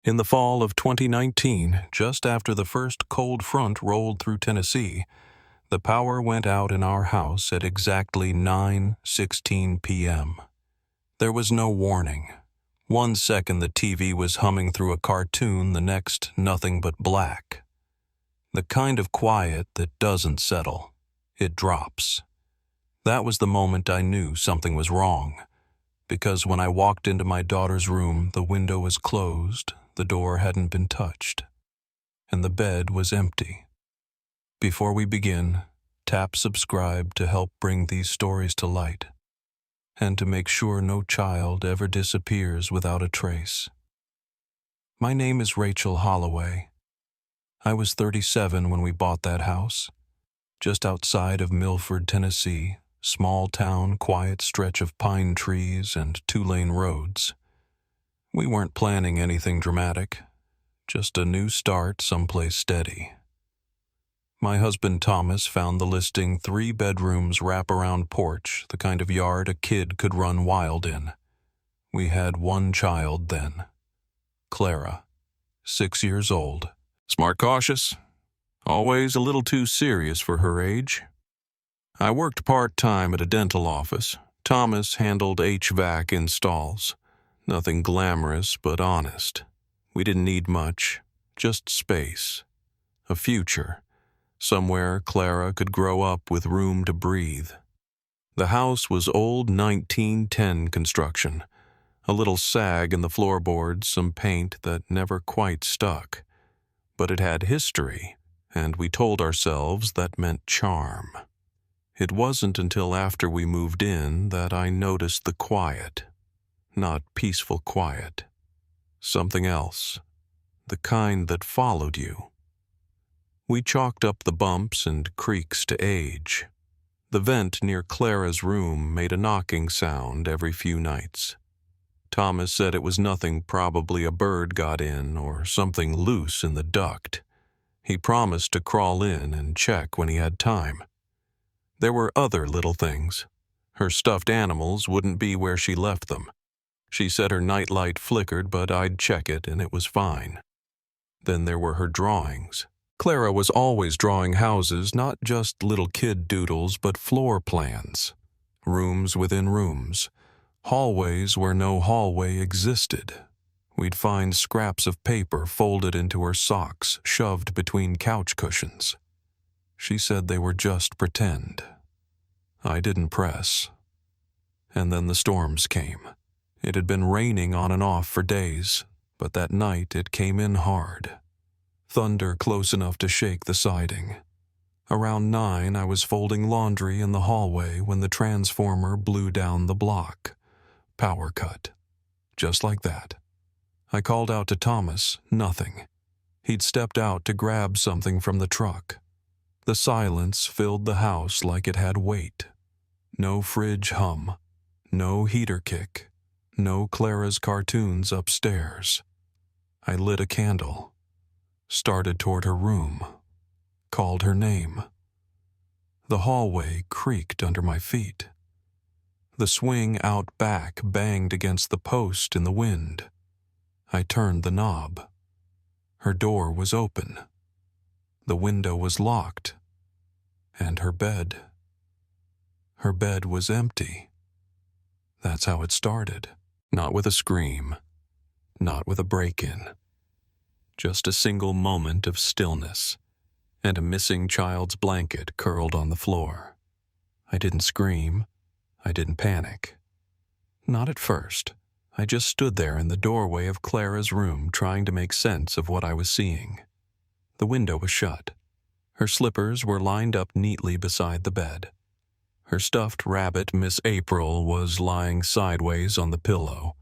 In the fall of 2019, just after the first cold front rolled through Tennessee, the power went out in our house at exactly 9:16 p.m. There was no warning. 1 second the TV was humming through a cartoon, the next nothing but black. The kind of quiet that doesn't settle. It drops. That was the moment I knew something was wrong, because when I walked into my daughter's room, the window was closed, the door hadn't been touched, and the bed was empty. Before we begin, tap subscribe to help bring these stories to light, and to make sure no child ever disappears without a trace. My name is Rachel Holloway. I was 37 when we bought that house, just outside of Milford, Tennessee, small town, quiet stretch of pine trees and 2-lane roads. We weren't planning anything dramatic, just a new start someplace steady. My husband Thomas found the listing 3 bedrooms, wraparound porch, the kind of yard a kid could run wild in. We had 1 child then, Clara, 6 years old. Smart, cautious, always a little too serious for her age. I worked part-time at a dental office. Thomas handled HVAC installs. Nothing glamorous, but honest. We didn't need much, just space, a future, somewhere Clara could grow up with room to breathe. The house was old 1910 construction, a little sag in the floorboards, some paint that never quite stuck. But it had history, and we told ourselves that meant charm. It wasn't until after we moved in that I noticed the quiet. Not peaceful quiet. Something else. The kind that followed you. We chalked up the bumps and creaks to age. The vent near Clara's room made a knocking sound every few nights. Thomas said it was nothing, probably a bird got in or something loose in the duct. He promised to crawl in and check when he had time. There were other little things. Her stuffed animals wouldn't be where she left them. She said her nightlight flickered, but I'd check it and it was fine. Then there were her drawings. Clara was always drawing houses, not just little kid doodles, but floor plans. Rooms within rooms. Hallways where no hallway existed. We'd find scraps of paper folded into her socks, shoved between couch cushions. She said they were just pretend. I didn't press. And then the storms came. It had been raining on and off for days, but that night it came in hard. Thunder close enough to shake the siding. Around 9, I was folding laundry in the hallway when the transformer blew down the block. Power cut. Just like that. I called out to Thomas, nothing. He'd stepped out to grab something from the truck. The silence filled the house like it had weight. No fridge hum. No heater kick. No Clara's cartoons upstairs. I lit a candle. Started toward her room. Called her name. The hallway creaked under my feet. The swing out back banged against the post in the wind. I turned the knob. Her door was open. The window was locked. And her bed. Her bed was empty. That's how it started. Not with a scream. Not with a break-in. Just a single moment of stillness, and a missing child's blanket curled on the floor. I didn't scream. I didn't panic. Not at first. I just stood there in the doorway of Clara's room trying to make sense of what I was seeing. The window was shut. Her slippers were lined up neatly beside the bed. Her stuffed rabbit, Miss April, was lying sideways on the pillow.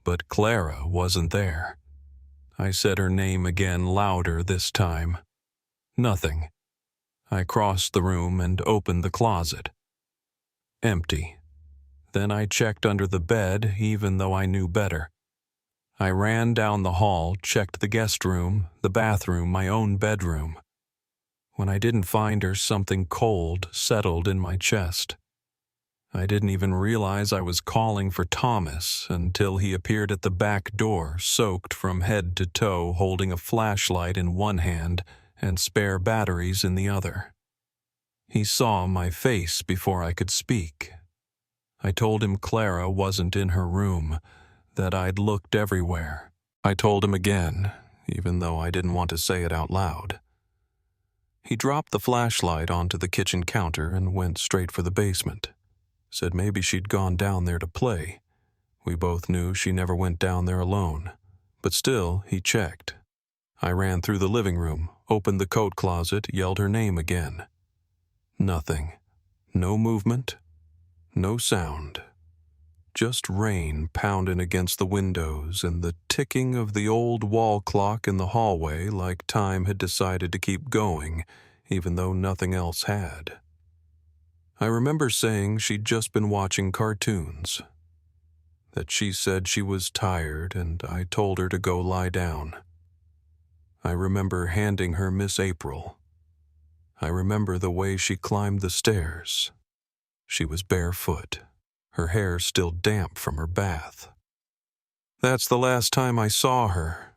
But Clara wasn't there. I said her name again, louder this time. Nothing. I crossed the room and opened the closet. Empty. Then I checked under the bed, even though I knew better. I ran down the hall, checked the guest room, the bathroom, my own bedroom. When I didn't find her, something cold settled in my chest. I didn't even realize I was calling for Thomas until he appeared at the back door, soaked from head to toe, holding a flashlight in one hand and spare batteries in the other. He saw my face before I could speak. I told him Clara wasn't in her room, that I'd looked everywhere. I told him again, even though I didn't want to say it out loud. He dropped the flashlight onto the kitchen counter and went straight for the basement. Said maybe she'd gone down there to play. We both knew she never went down there alone. But still, he checked. I ran through the living room, opened the coat closet, yelled her name again. Nothing. No movement. No sound. Just rain pounding against the windows and the ticking of the old wall clock in the hallway like time had decided to keep going, even though nothing else had. I remember saying she'd just been watching cartoons, that she said she was tired and I told her to go lie down. I remember handing her Miss April. I remember the way she climbed the stairs. She was barefoot, her hair still damp from her bath. That's the last time I saw her.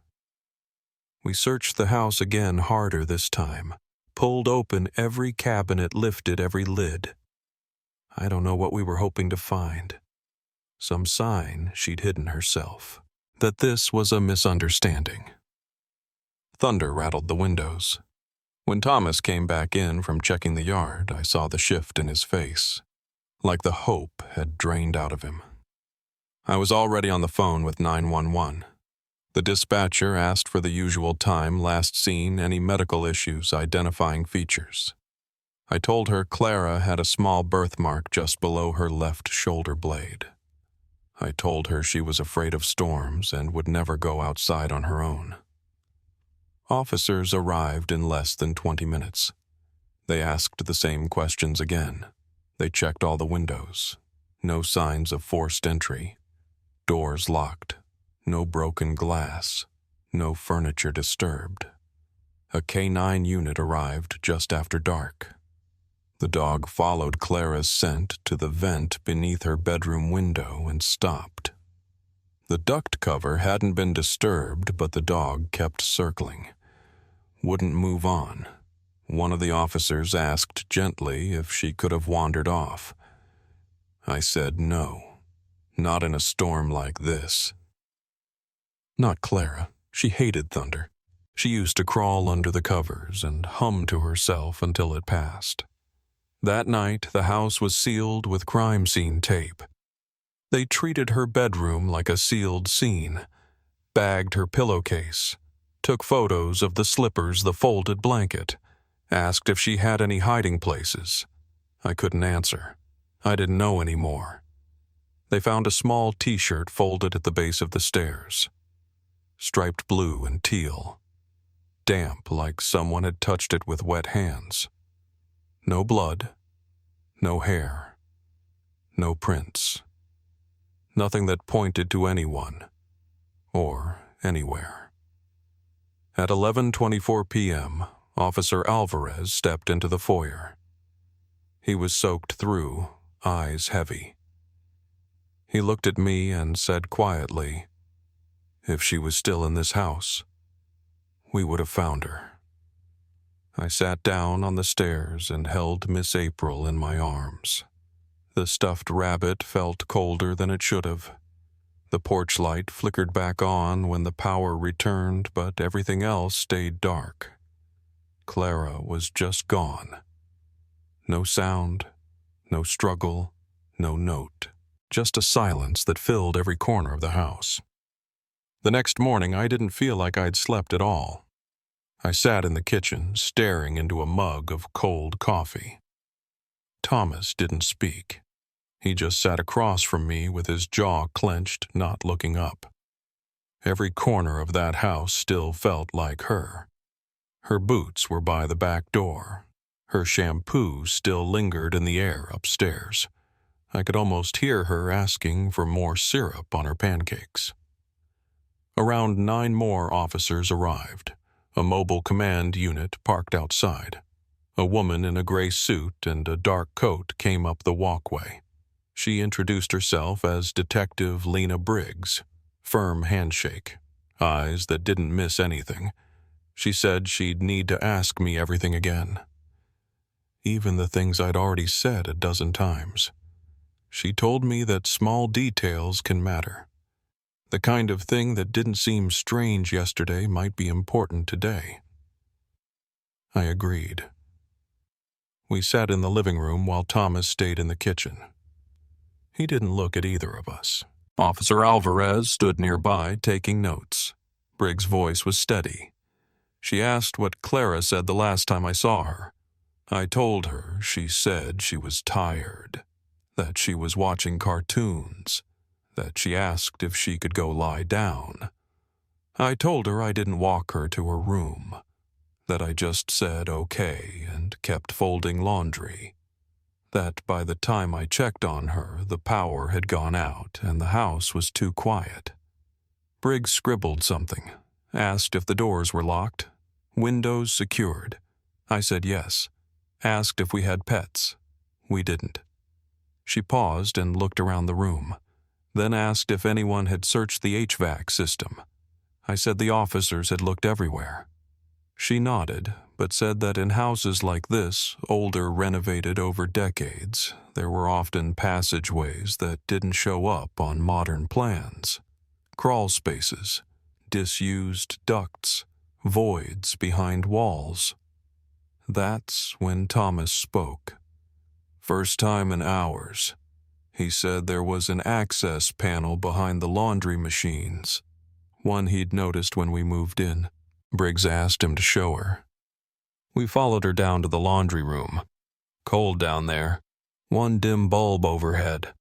We searched the house again harder this time, pulled open every cabinet, lifted every lid. I don't know what we were hoping to find. Some sign she'd hidden herself, that this was a misunderstanding. Thunder rattled the windows. When Thomas came back in from checking the yard, I saw the shift in his face, like the hope had drained out of him. I was already on the phone with 911. The dispatcher asked for the usual time, last seen, any medical issues, identifying features. I told her Clara had a small birthmark just below her left shoulder blade. I told her she was afraid of storms and would never go outside on her own. Officers arrived in less than 20 minutes. They asked the same questions again. They checked all the windows. No signs of forced entry. Doors locked. No broken glass. No furniture disturbed. A K-9 unit arrived just after dark. The dog followed Clara's scent to the vent beneath her bedroom window and stopped. The duct cover hadn't been disturbed, but the dog kept circling. Wouldn't move on. One of the officers asked gently if she could have wandered off. I said no. Not in a storm like this. Not Clara. She hated thunder. She used to crawl under the covers and hum to herself until it passed. That night, the house was sealed with crime scene tape. They treated her bedroom like a sealed scene, bagged her pillowcase, took photos of the slippers, the folded blanket, asked if she had any hiding places. I couldn't answer. I didn't know anymore. They found a small T-shirt folded at the base of the stairs. Striped blue and teal. Damp like someone had touched it with wet hands. No blood, no hair, no prints. Nothing that pointed to anyone, or anywhere. At 11:24 p.m., Officer Alvarez stepped into the foyer. He was soaked through, eyes heavy. He looked at me and said quietly, "If she was still in this house, we would have found her." I sat down on the stairs and held Miss April in my arms. The stuffed rabbit felt colder than it should have. The porch light flickered back on when the power returned, but everything else stayed dark. Clara was just gone. No sound, no struggle, no note. Just a silence that filled every corner of the house. The next morning, I didn't feel like I'd slept at all. I sat in the kitchen, staring into a mug of cold coffee. Thomas didn't speak. He just sat across from me with his jaw clenched, not looking up. Every corner of that house still felt like her. Her boots were by the back door. Her shampoo still lingered in the air upstairs. I could almost hear her asking for more syrup on her pancakes. Around 9 more officers arrived. A mobile command unit parked outside. A woman in a gray suit and a dark coat came up the walkway. She introduced herself as Detective Lena Briggs. Firm handshake, eyes that didn't miss anything. She said she'd need to ask me everything again. Even the things I'd already said a dozen times. She told me that small details can matter. The kind of thing that didn't seem strange yesterday might be important today. I agreed. We sat in the living room while Thomas stayed in the kitchen. He didn't look at either of us. Officer Alvarez stood nearby taking notes. Briggs' voice was steady. She asked what Clara said the last time I saw her. I told her she said she was tired, that she was watching cartoons, that she asked if she could go lie down. I told her I didn't walk her to her room, that I just said okay and kept folding laundry, that by the time I checked on her, the power had gone out and the house was too quiet. Briggs scribbled something, asked if the doors were locked, windows secured. I said yes, asked if we had pets. We didn't. She paused and looked around the room, then asked if anyone had searched the HVAC system. I said the officers had looked everywhere. She nodded, but said that in houses like this, older, renovated over decades, there were often passageways that didn't show up on modern plans. Crawl spaces, disused ducts, voids behind walls. That's when Thomas spoke. First time in hours. He said there was an access panel behind the laundry machines, one he'd noticed when we moved in. Briggs asked him to show her. We followed her down to the laundry room. Cold down there. One dim bulb overhead.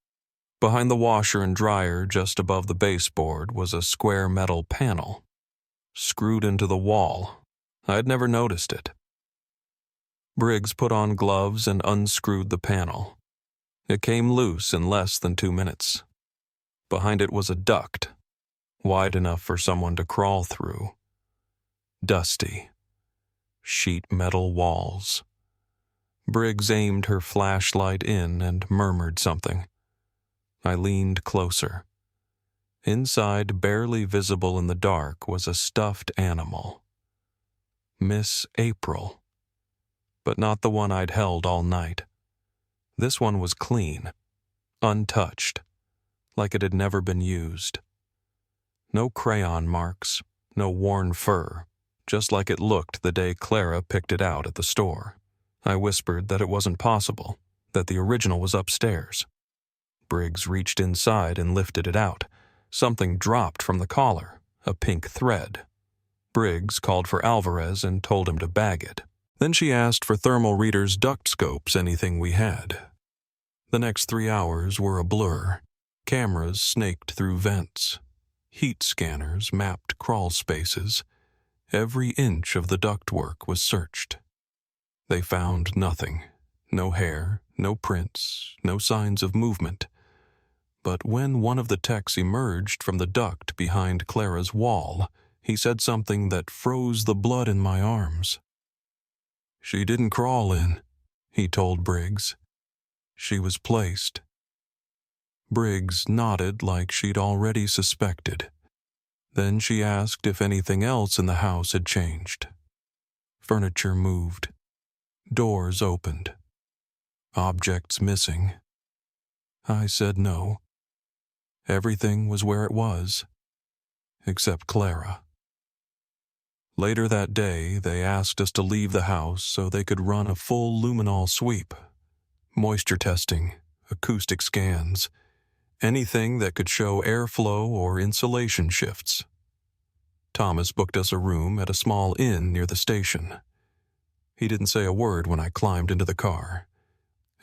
Behind the washer and dryer, just above the baseboard, was a square metal panel, screwed into the wall. I'd never noticed it. Briggs put on gloves and unscrewed the panel. It came loose in less than 2 minutes. Behind it was a duct, wide enough for someone to crawl through. Dusty. Sheet metal walls. Briggs aimed her flashlight in and murmured something. I leaned closer. Inside, barely visible in the dark, was a stuffed animal. Miss April. But not the one I'd held all night. This one was clean, untouched, like it had never been used. No crayon marks, no worn fur, just like it looked the day Clara picked it out at the store. I whispered that it wasn't possible, that the original was upstairs. Briggs reached inside and lifted it out. Something dropped from the collar, a pink thread. Briggs called for Alvarez and told him to bag it. Then she asked for thermal readers, duct scopes, anything we had. The next 3 hours were a blur. Cameras snaked through vents. Heat scanners mapped crawl spaces. Every inch of the ductwork was searched. They found nothing. No hair, no prints, no signs of movement. But when one of the techs emerged from the duct behind Clara's wall, he said something that froze the blood in my arms. "She didn't crawl in," he told Briggs. "She was placed." Briggs nodded like she'd already suspected. Then she asked if anything else in the house had changed. Furniture moved. Doors opened. Objects missing. I said no. Everything was where it was, except Clara. Later that day, they asked us to leave the house so they could run a full luminol sweep. Moisture testing, acoustic scans, anything that could show airflow or insulation shifts. Thomas booked us a room at a small inn near the station. He didn't say a word when I climbed into the car.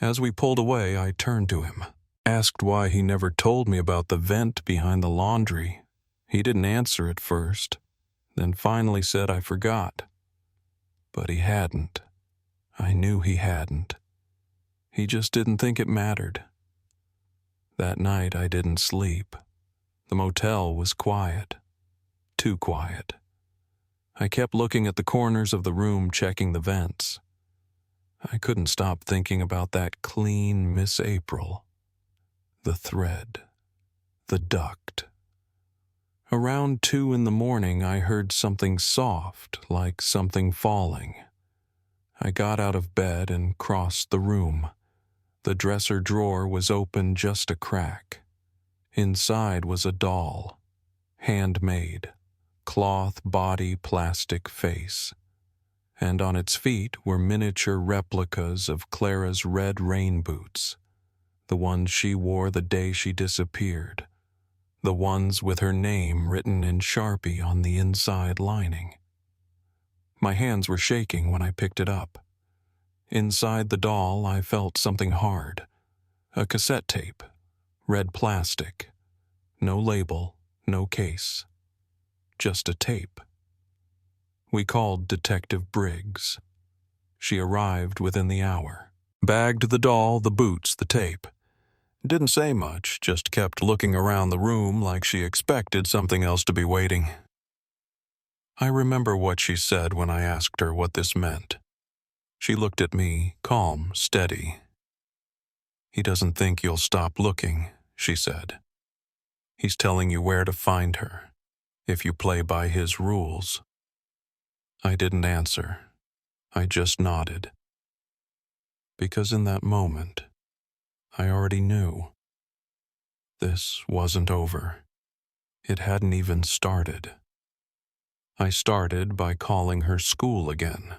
As we pulled away, I turned to him, asked why he never told me about the vent behind the laundry. He didn't answer at first, then finally said I forgot. But he hadn't. I knew he hadn't. He just didn't think it mattered. That night I didn't sleep. The motel was quiet. Too quiet. I kept looking at the corners of the room, checking the vents. I couldn't stop thinking about that clean Miss April. the thread, the duct. Around 2 in the morning, I heard something soft, like something falling. I got out of bed and crossed the room. The dresser drawer was open just a crack. Inside was a doll, handmade, cloth body, plastic face. And on its feet were miniature replicas of Clara's red rain boots, the ones she wore the day she disappeared, the ones with her name written in Sharpie on the inside lining. My hands were shaking when I picked it up. Inside the doll, I felt something hard. A cassette tape, red plastic. No label, no case. Just a tape. We called Detective Briggs. She arrived within the hour. Bagged the doll, the boots, the tape. Didn't say much, just kept looking around the room like she expected something else to be waiting. I remember what she said when I asked her what this meant. She looked at me, calm, steady. "He doesn't think you'll stop looking," she said. "He's telling you where to find her, if you play by his rules." I didn't answer. I just nodded. Because in that moment, I already knew. This wasn't over. It hadn't even started. I started by calling her school again.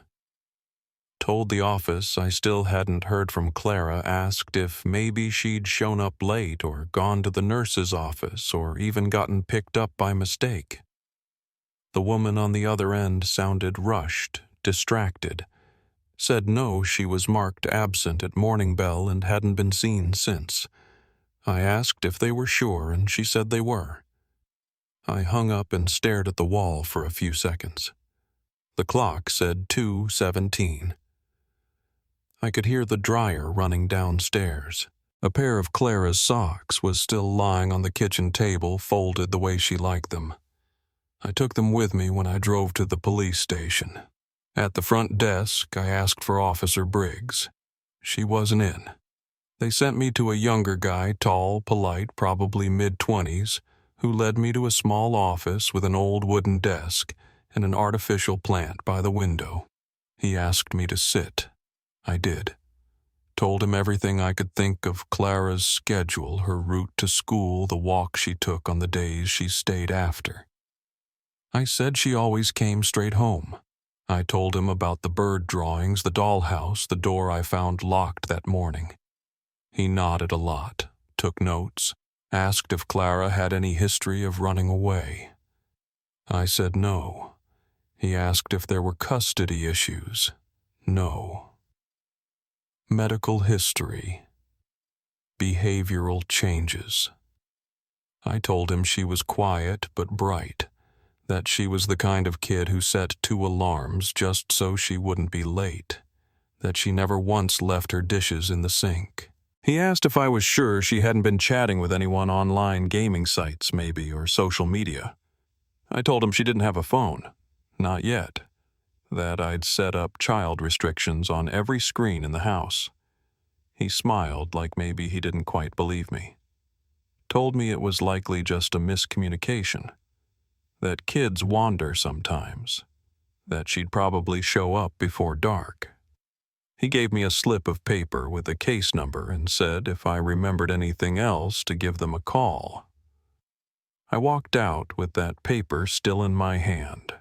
Told the office I still hadn't heard from Clara, asked if maybe she'd shown up late or gone to the nurse's office or even gotten picked up by mistake. The woman on the other end sounded rushed, distracted. Said no, she was marked absent at morning bell and hadn't been seen since. I asked if they were sure, and she said they were. I hung up and stared at the wall for a few seconds. The clock said 2:17. I could hear the dryer running downstairs. A pair of Clara's socks was still lying on the kitchen table, folded the way she liked them. I took them with me when I drove to the police station. At the front desk, I asked for Officer Briggs. She wasn't in. They sent me to a younger guy, tall, polite, probably mid-20s, who led me to a small office with an old wooden desk and an artificial plant by the window. He asked me to sit. I did. Told him everything I could think of Clara's schedule, her route to school, the walk she took on the days she stayed after. I said she always came straight home. I told him about the bird drawings, the dollhouse, the door I found locked that morning. He nodded a lot, took notes, asked if Clara had any history of running away. I said no. He asked if there were custody issues. No. Medical history. Behavioral changes. I told him she was quiet but bright, that she was the kind of kid who set 2 alarms just so she wouldn't be late, that she never once left her dishes in the sink. He asked if I was sure she hadn't been chatting with anyone online, gaming sites maybe, or social media. I told him she didn't have a phone. Not yet. That I'd set up child restrictions on every screen in the house. He smiled like maybe he didn't quite believe me. Told me it was likely just a miscommunication. That kids wander sometimes. That she'd probably show up before dark. He gave me a slip of paper with a case number and said if I remembered anything else to give them a call. I walked out with that paper still in my hand.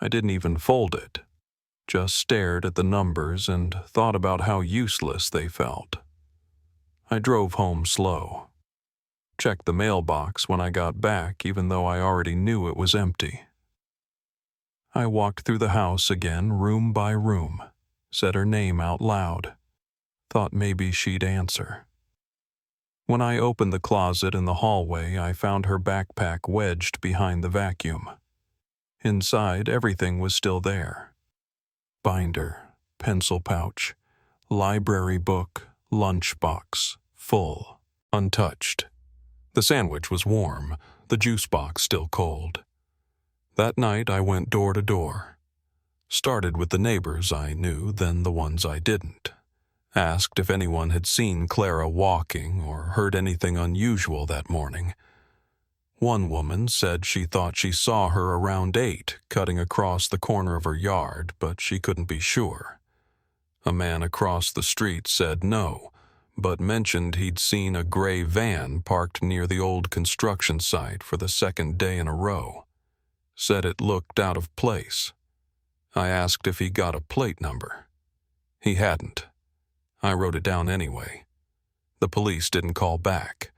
I didn't even fold it, just stared at the numbers and thought about how useless they felt. I drove home slow. Checked the mailbox when I got back, even though I already knew it was empty. I walked through the house again, room by room, said her name out loud. Thought maybe she'd answer. When I opened the closet in the hallway, I found her backpack wedged behind the vacuum. Inside, everything was still there. Binder, pencil pouch, library book, lunchbox, full, untouched. The sandwich was warm, the juice box still cold. That night I went door to door. Started with the neighbors I knew, then the ones I didn't. asked if anyone had seen Clara walking or heard anything unusual that morning. One woman said she thought she saw her around 8 cutting across the corner of her yard, but she couldn't be sure. A man across the street said no, but mentioned he'd seen a gray van parked near the old construction site for the second day in a row. Said it looked out of place. I asked if he got a plate number. He hadn't. I wrote it down anyway. The police didn't call back.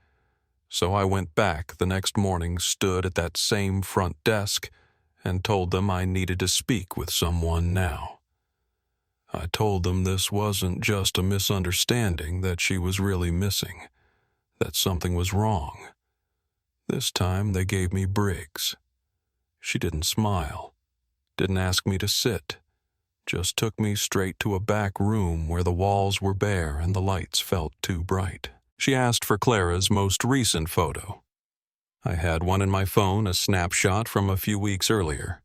So I went back the next morning, stood at that same front desk, and told them I needed to speak with someone now. I told them this wasn't just a misunderstanding, that she was really missing, that something was wrong. This time they gave me Briggs. She didn't smile, didn't ask me to sit, just took me straight to a back room where the walls were bare and the lights felt too bright. She asked for Clara's most recent photo. I had one in my phone, a snapshot from a few weeks earlier.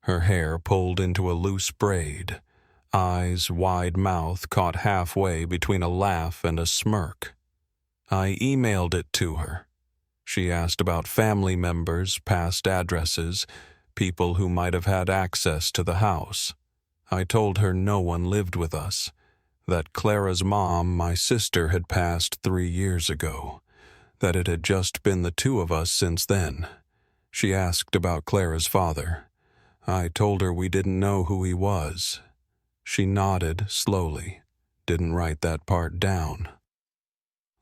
Her hair pulled into a loose braid, eyes wide mouth caught halfway between a laugh and a smirk. I emailed it to her. She asked about family members, past addresses, people who might have had access to the house. I told her no one lived with us, that Clara's mom, my sister, had passed 3 years ago, that it had just been the two of us since then. She asked about Clara's father. I told her we didn't know who he was. She nodded slowly, didn't write that part down.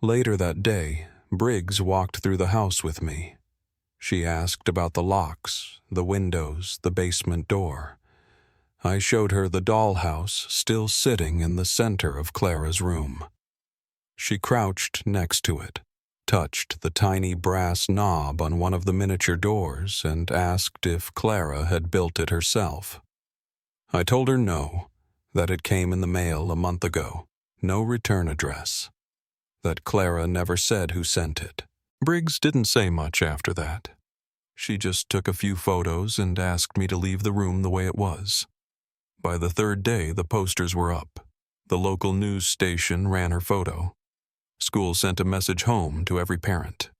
Later that day, Briggs walked through the house with me. She asked about the locks, the windows, the basement door. I showed her the dollhouse still sitting in the center of Clara's room. She crouched next to it, touched the tiny brass knob on one of the miniature doors, and asked if Clara had built it herself. I told her no, that it came in the mail a month ago, no return address, that Clara never said who sent it. Briggs didn't say much after that. She just took a few photos and asked me to leave the room the way it was. By the third day, the posters were up. The local news station ran her photo. School sent a message home to every parent.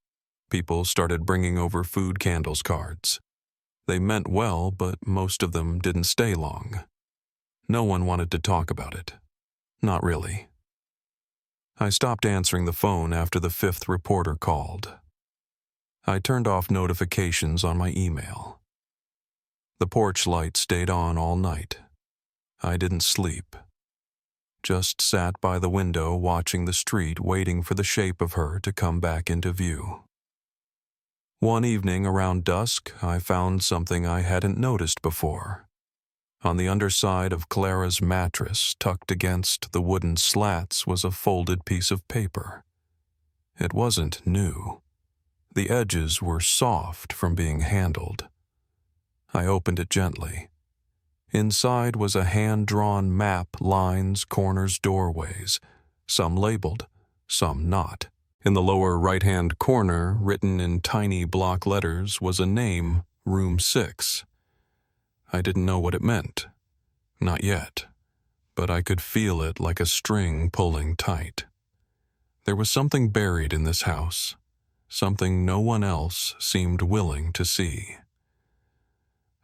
People started bringing over food candles cards. They meant well, but most of them didn't stay long. No one wanted to talk about it. Not really. I stopped answering the phone after the 5th reporter called. I turned off notifications on my email. The porch light stayed on all night. I didn't sleep. Just sat by the window watching the street, waiting for the shape of her to come back into view. One evening around dusk, I found something I hadn't noticed before. On the underside of Clara's mattress, tucked against the wooden slats, was a folded piece of paper. It wasn't new. The edges were soft from being handled. I opened it gently. Inside was a hand-drawn map, lines, corners, doorways, some labeled, some not. In the lower right-hand corner, written in tiny block letters, was a name, Room 6. I didn't know what it meant. Not yet. But I could feel it like a string pulling tight. There was something buried in this house, something no one else seemed willing to see.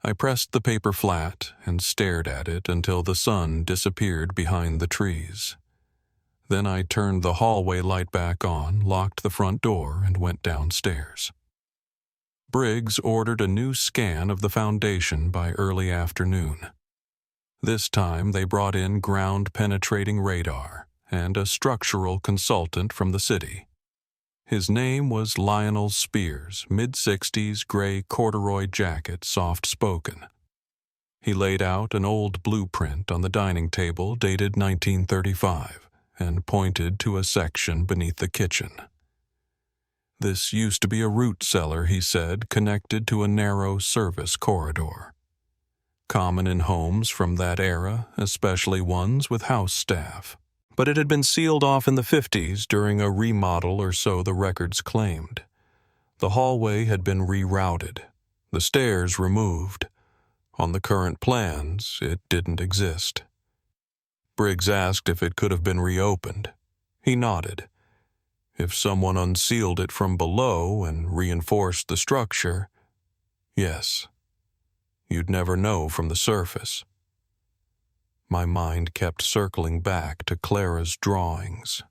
I pressed the paper flat and stared at it until the sun disappeared behind the trees. Then I turned the hallway light back on, locked the front door, and went downstairs. Briggs ordered a new scan of the foundation by early afternoon. This time they brought in ground-penetrating radar and a structural consultant from the city. His name was Lionel Spears, mid-60s, gray corduroy jacket, soft-spoken. He laid out an old blueprint on the dining table dated 1935 and pointed to a section beneath the kitchen. This used to be a root cellar, he said, connected to a narrow service corridor. Common in homes from that era, especially ones with house staff. But it had been sealed off in the 50s during a remodel, or so the records claimed. The hallway had been rerouted, the stairs removed. On the current plans, it didn't exist. Briggs asked if it could have been reopened. He nodded. If someone unsealed it from below and reinforced the structure, yes. You'd never know from the surface. My mind kept circling back to Clara's drawings.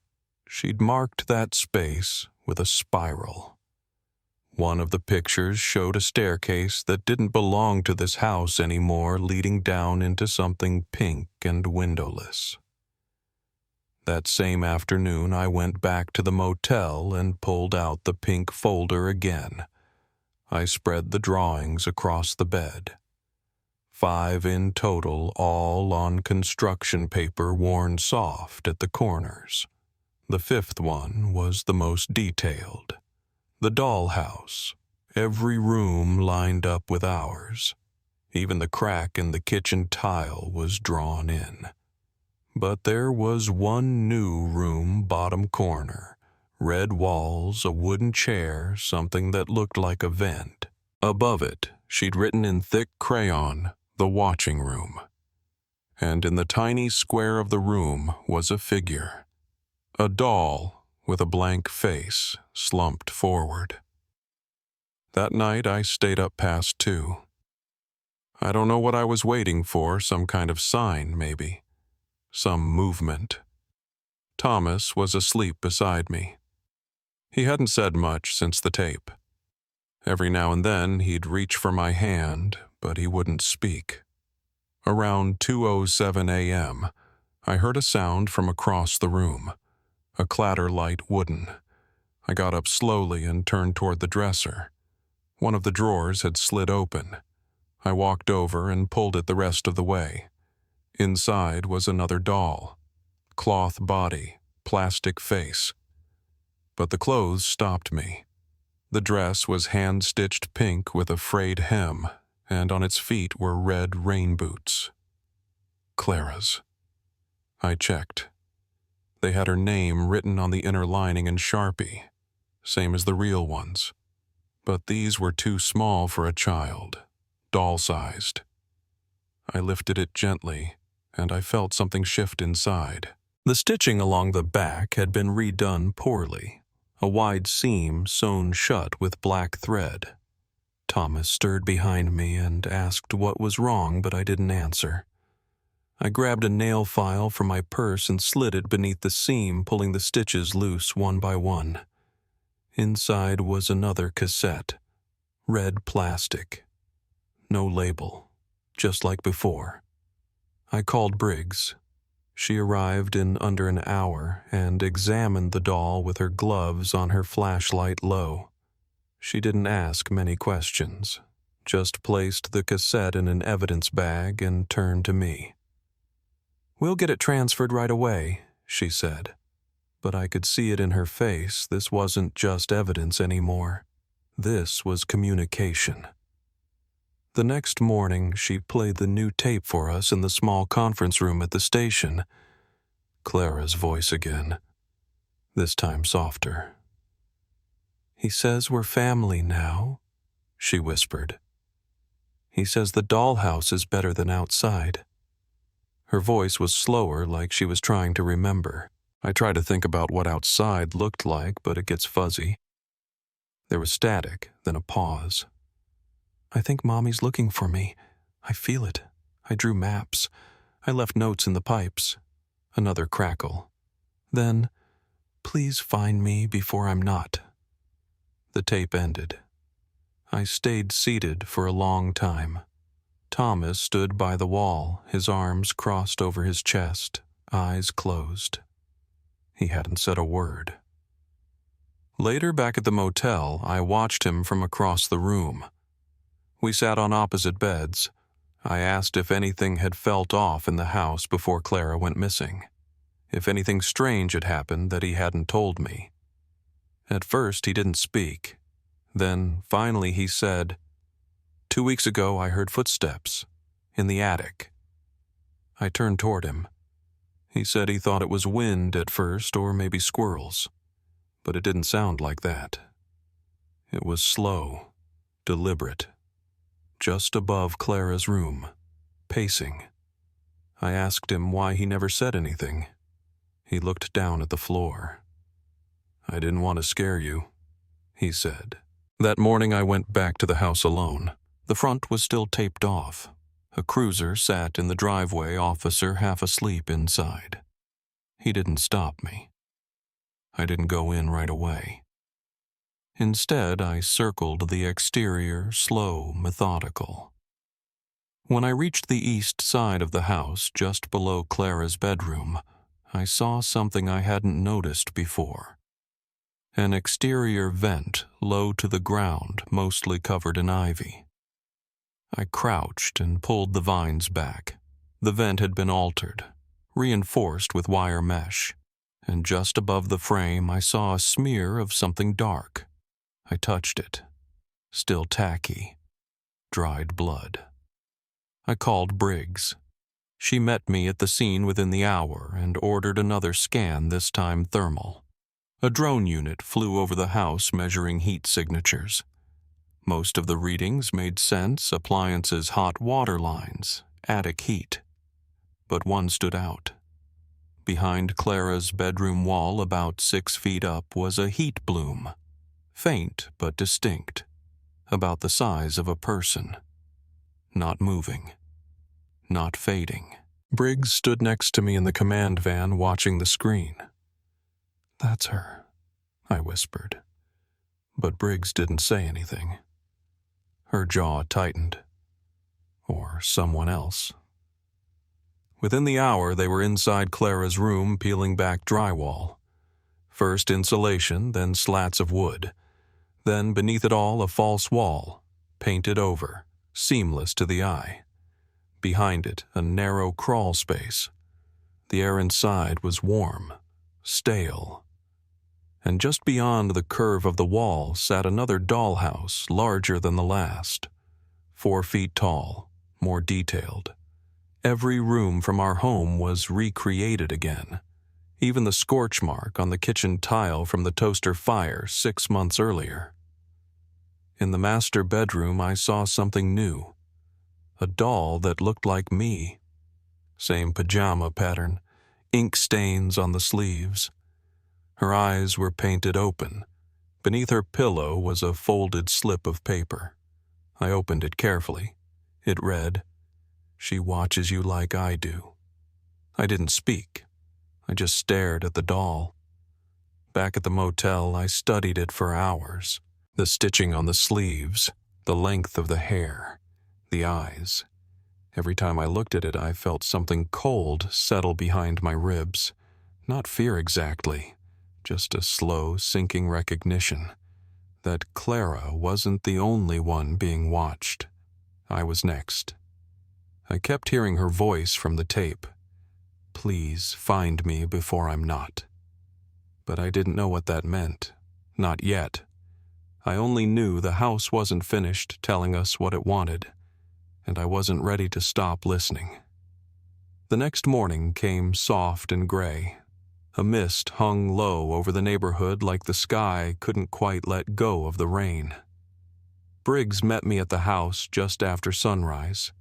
She'd marked that space with a spiral. One of the pictures showed a staircase that didn't belong to this house anymore, leading down into something pink and windowless. That same afternoon, I went back to the motel and pulled out the pink folder again. I spread the drawings across the bed. 5 in total, all on construction paper worn soft at the corners. The 5th one was the most detailed. The dollhouse, every room lined up with ours. Even the crack in the kitchen tile was drawn in. But there was one new room bottom corner. Red walls, a wooden chair, something that looked like a vent. Above it, she'd written in thick crayon, "The watching room." And in the tiny square of the room was a figure. A doll with a blank face slumped forward. That night I stayed up past 2. I don't know what I was waiting for, some kind of sign maybe. Some movement. Thomas was asleep beside me. He hadn't said much since the tape. Every now and then he'd reach for my hand, but he wouldn't speak. Around 2:07 a.m., I heard a sound from across the room. A clatter light wooden. I got up slowly and turned toward the dresser. One of the drawers had slid open. I walked over and pulled it the rest of the way. Inside was another doll. Cloth body, plastic face. But the clothes stopped me. The dress was hand-stitched pink with a frayed hem, and on its feet were red rain boots. Clara's. I checked. They had her name written on the inner lining in Sharpie, same as the real ones. But these were too small for a child, doll-sized. I lifted it gently, and I felt something shift inside. The stitching along the back had been redone poorly, a wide seam sewn shut with black thread. Thomas stirred behind me and asked what was wrong, but I didn't answer. I grabbed a nail file from my purse and slid it beneath the seam, pulling the stitches loose one by one. Inside was another cassette, red plastic. No label, just like before. I called Briggs. She arrived in under an hour and examined the doll with her gloves on her flashlight low. She didn't ask many questions, just placed the cassette in an evidence bag and turned to me. "We'll get it transferred right away," she said. But I could see it in her face. This wasn't just evidence anymore. This was communication. The next morning, she played the new tape for us in the small conference room at the station. Clara's voice again, this time softer. "He says we're family now," she whispered. "He says the dollhouse is better than outside." Her voice was slower, like she was trying to remember. I tried to think about what outside looked like, but it gets fuzzy. There was static, then a pause. "I think Mommy's looking for me. I feel it. I drew maps. I left notes in the pipes." Another crackle. Then, "Please find me before I'm not." The tape ended. I stayed seated for a long time. Thomas stood by the wall, his arms crossed over his chest, eyes closed. He hadn't said a word. Later, back at the motel, I watched him from across the room. We sat on opposite beds. I asked if anything had felt off in the house before Clara went missing. If anything strange had happened that he hadn't told me. At first, he didn't speak. Then, finally, he said, "2 weeks ago, I heard footsteps. In the attic." I turned toward him. He said he thought it was wind at first, or maybe squirrels. But it didn't sound like that. It was slow, deliberate. Just above Clara's room, pacing. I asked him why he never said anything. He looked down at the floor. "I didn't want to scare you," he said. That morning I went back to the house alone. The front was still taped off. A cruiser sat in the driveway, officer half asleep inside. He didn't stop me. I didn't go in right away. Instead, I circled the exterior, slow, methodical. When I reached the east side of the house, just below Clara's bedroom, I saw something I hadn't noticed before. An exterior vent, low to the ground, mostly covered in ivy. I crouched and pulled the vines back. The vent had been altered, reinforced with wire mesh, and just above the frame I saw a smear of something dark. I touched it. Still tacky. Dried blood. I called Briggs. She met me at the scene within the hour and ordered another scan, this time thermal. A drone unit flew over the house measuring heat signatures. Most of the readings made sense, appliances, hot water lines, attic heat. But one stood out. Behind Clara's bedroom wall, about 6 feet up, was a heat bloom. Faint but distinct, about the size of a person. Not moving. Not fading. Briggs stood next to me in the command van watching the screen. "That's her," I whispered. But Briggs didn't say anything. Her jaw tightened. Or someone else. Within the hour, they were inside Clara's room peeling back drywall. First insulation, then slats of wood. Then beneath it all a false wall, painted over, seamless to the eye. Behind it, a narrow crawl space. The air inside was warm, stale. And just beyond the curve of the wall sat another dollhouse, larger than the last. 4 feet tall, more detailed. Every room from our home was recreated again. Even the scorch mark on the kitchen tile from the toaster fire 6 months earlier. In the master bedroom, I saw something new. A doll that looked like me. Same pajama pattern, ink stains on the sleeves. Her eyes were painted open. Beneath her pillow was a folded slip of paper. I opened it carefully. It read, "She watches you like I do." I didn't speak. I just stared at the doll. Back at the motel, I studied it for hours. The stitching on the sleeves, the length of the hair, the eyes. Every time I looked at it, I felt something cold settle behind my ribs. Not fear exactly, just a slow, sinking recognition that Clara wasn't the only one being watched. I was next. I kept hearing her voice from the tape. "Please find me before I'm not." But I didn't know what that meant. Not yet. I only knew the house wasn't finished telling us what it wanted, and I wasn't ready to stop listening. The next morning came soft and gray. A mist hung low over the neighborhood like the sky couldn't quite let go of the rain. Briggs met me at the house just after sunrise.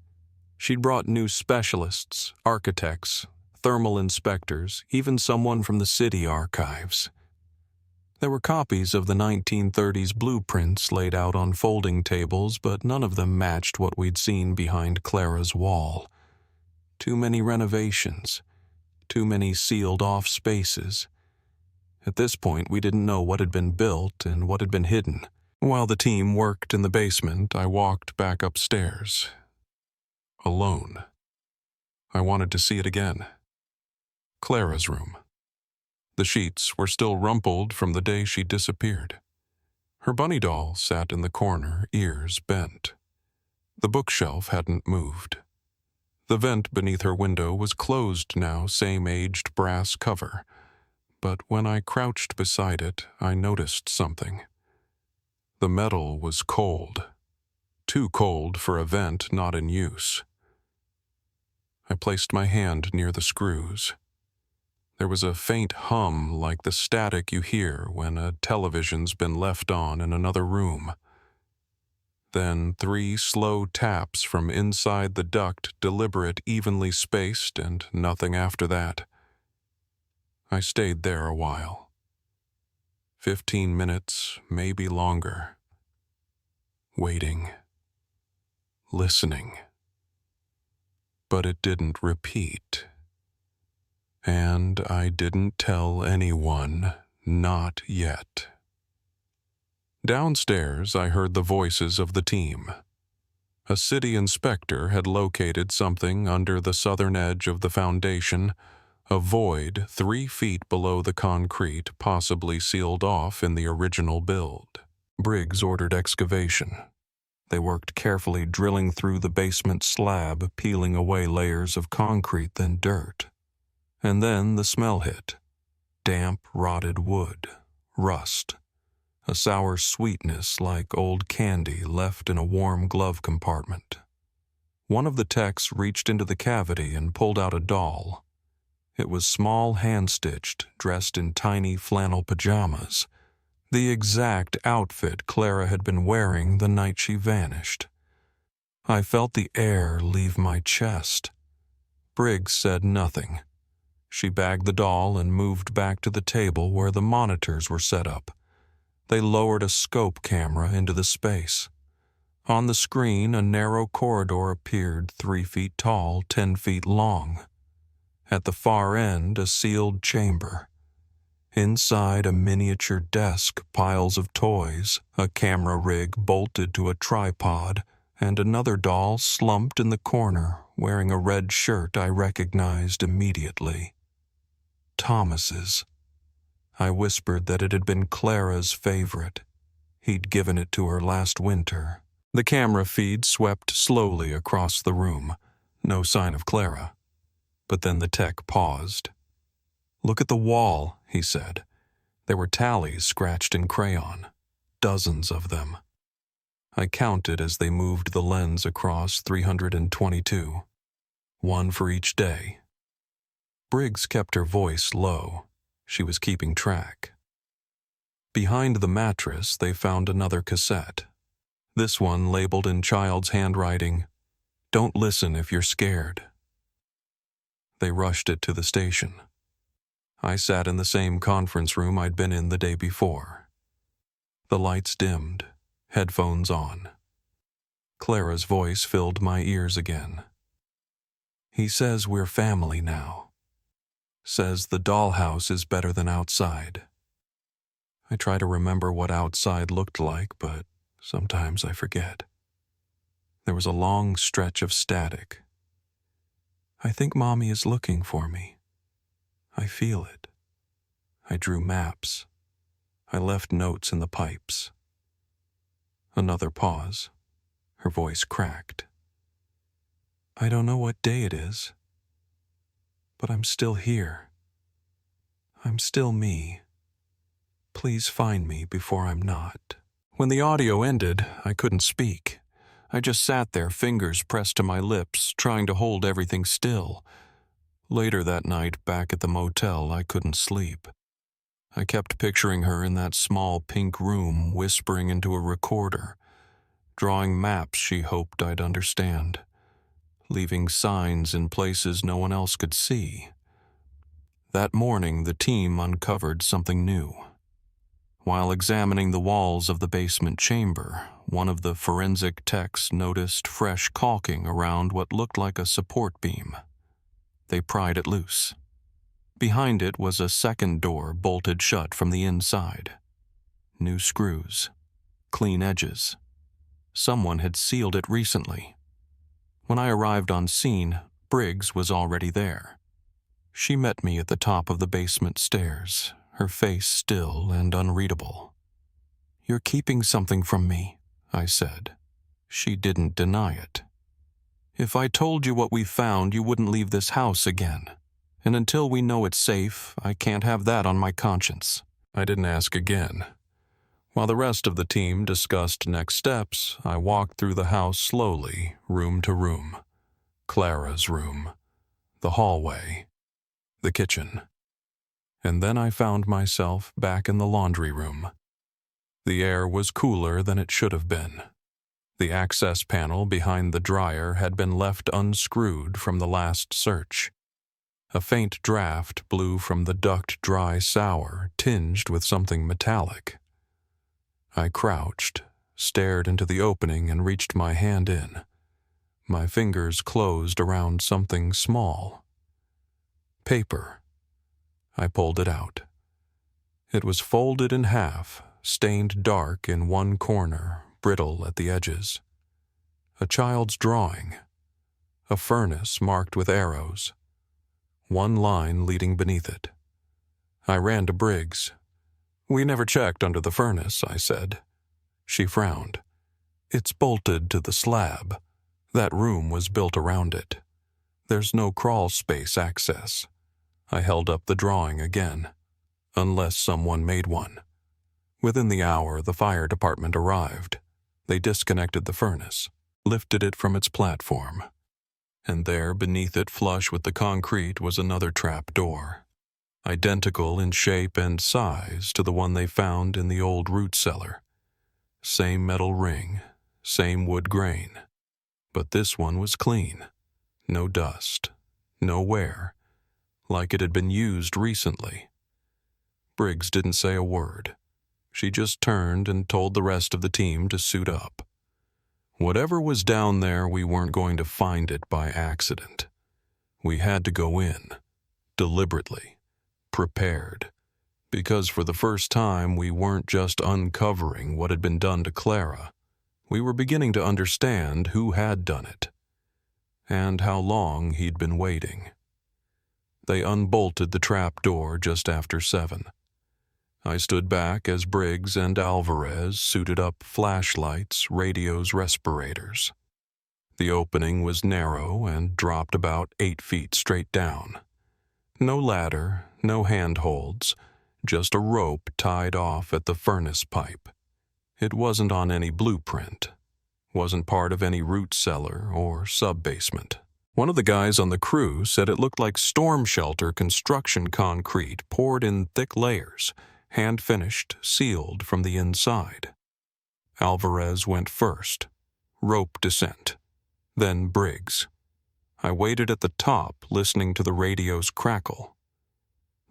She'd brought new specialists, architects, thermal inspectors, even someone from the city archives. There were copies of the 1930s blueprints laid out on folding tables, but none of them matched what we'd seen behind Clara's wall. Too many renovations. Too many sealed-off spaces. At this point, we didn't know what had been built and what had been hidden. While the team worked in the basement, I walked back upstairs. Alone. I wanted to see it again. Clara's room. The sheets were still rumpled from the day she disappeared. Her bunny doll sat in the corner, ears bent. The bookshelf hadn't moved. The vent beneath her window was closed now, same aged brass cover. But when I crouched beside it, I noticed something. The metal was cold. Too cold for a vent not in use. I placed my hand near the screws. There was a faint hum like the static you hear when a television's been left on in another room. Then 3 slow taps from inside the duct, deliberate, evenly spaced, and nothing after that. I stayed there a while. 15 minutes, maybe longer. Waiting. Listening. But it didn't repeat. And I didn't tell anyone, not yet. Downstairs, I heard the voices of the team. A city inspector had located something under the southern edge of the foundation, a void 3 feet below the concrete, possibly sealed off in the original build. Briggs ordered excavation. They worked carefully, drilling through the basement slab, peeling away layers of concrete, then dirt. And then the smell hit. Damp, rotted wood, rust. A sour sweetness like old candy left in a warm glove compartment. One of the techs reached into the cavity and pulled out a doll. It was small, hand-stitched, dressed in tiny flannel pajamas, the exact outfit Clara had been wearing the night she vanished. I felt the air leave my chest. Briggs said nothing. She bagged the doll and moved back to the table where the monitors were set up. They lowered a scope camera into the space. On the screen, a narrow corridor appeared 3 feet tall, 10 feet long. At the far end, a sealed chamber. Inside, a miniature desk, piles of toys, a camera rig bolted to a tripod, and another doll slumped in the corner, wearing a red shirt I recognized immediately. Thomas's. I whispered that it had been Clara's favorite. He'd given it to her last winter. The camera feed swept slowly across the room. No sign of Clara. But then the tech paused. "Look at the wall," he said. There were tallies scratched in crayon. Dozens of them. I counted as they moved the lens across 322. 1 for each day. Briggs kept her voice low. She was keeping track. Behind the mattress, they found another cassette. This one labeled in child's handwriting, "Don't listen if you're scared." They rushed it to the station. I sat in the same conference room I'd been in the day before. The lights dimmed, headphones on. Clara's voice filled my ears again. "He says we're family now. Says the dollhouse is better than outside." I try to remember what outside looked like, but sometimes I forget. There was a long stretch of static. "I think Mommy is looking for me. I feel it." I drew maps. I left notes in the pipes. Another pause. Her voice cracked. "I don't know what day it is, but I'm still here. I'm still me. Please find me before I'm not." When the audio ended, I couldn't speak. I just sat there, fingers pressed to my lips, trying to hold everything still. Later that night, back at the motel, I couldn't sleep. I kept picturing her in that small pink room, whispering into a recorder, drawing maps she hoped I'd understand, leaving signs in places no one else could see. That morning, the team uncovered something new. While examining the walls of the basement chamber, one of the forensic techs noticed fresh caulking around what looked like a support beam. They pried it loose. Behind it was a second door bolted shut from the inside. New screws. Clean edges. Someone had sealed it recently. When I arrived on scene, Briggs was already there. She met me at the top of the basement stairs, her face still and unreadable. "You're keeping something from me," I said. She didn't deny it. "If I told you what we found, you wouldn't leave this house again. And until we know it's safe, I can't have that on my conscience." I didn't ask again. While the rest of the team discussed next steps, I walked through the house slowly, room to room. Clara's room. The hallway. The kitchen. And then I found myself back in the laundry room. The air was cooler than it should have been. The access panel behind the dryer had been left unscrewed from the last search. A faint draft blew from the duct dry sour, tinged with something metallic. I crouched, stared into the opening, and reached my hand in. My fingers closed around something small. Paper. I pulled it out. It was folded in half, stained dark in one corner, brittle at the edges. A child's drawing. A furnace marked with arrows. One line leading beneath it. I ran to Briggs. "We never checked under the furnace," I said. She frowned. "It's bolted to the slab. That room was built around it. There's no crawl space access." I held up the drawing again. "Unless someone made one." Within the hour, the fire department arrived. They disconnected the furnace, lifted it from its platform. And there, beneath it, flush with the concrete, was another trap door, identical in shape and size to the one they found in the old root cellar. Same metal ring, same wood grain. But this one was clean. No dust, no wear, like it had been used recently. Briggs didn't say a word. She just turned and told the rest of the team to suit up. Whatever was down there, we weren't going to find it by accident. We had to go in, deliberately, prepared, because for the first time we weren't just uncovering what had been done to Clara. We were beginning to understand who had done it, and how long he'd been waiting. They unbolted the trap door just after 7. I stood back as Briggs and Alvarez suited up flashlights, radios, respirators. The opening was narrow and dropped about 8 feet straight down. No ladder, no handholds, just a rope tied off at the furnace pipe. It wasn't on any blueprint, wasn't part of any root cellar or sub-basement. One of the guys on the crew said it looked like storm shelter construction concrete poured in thick layers, hand-finished, sealed from the inside. Alvarez went first. Rope descent. Then Briggs. I waited at the top, listening to the radio's crackle.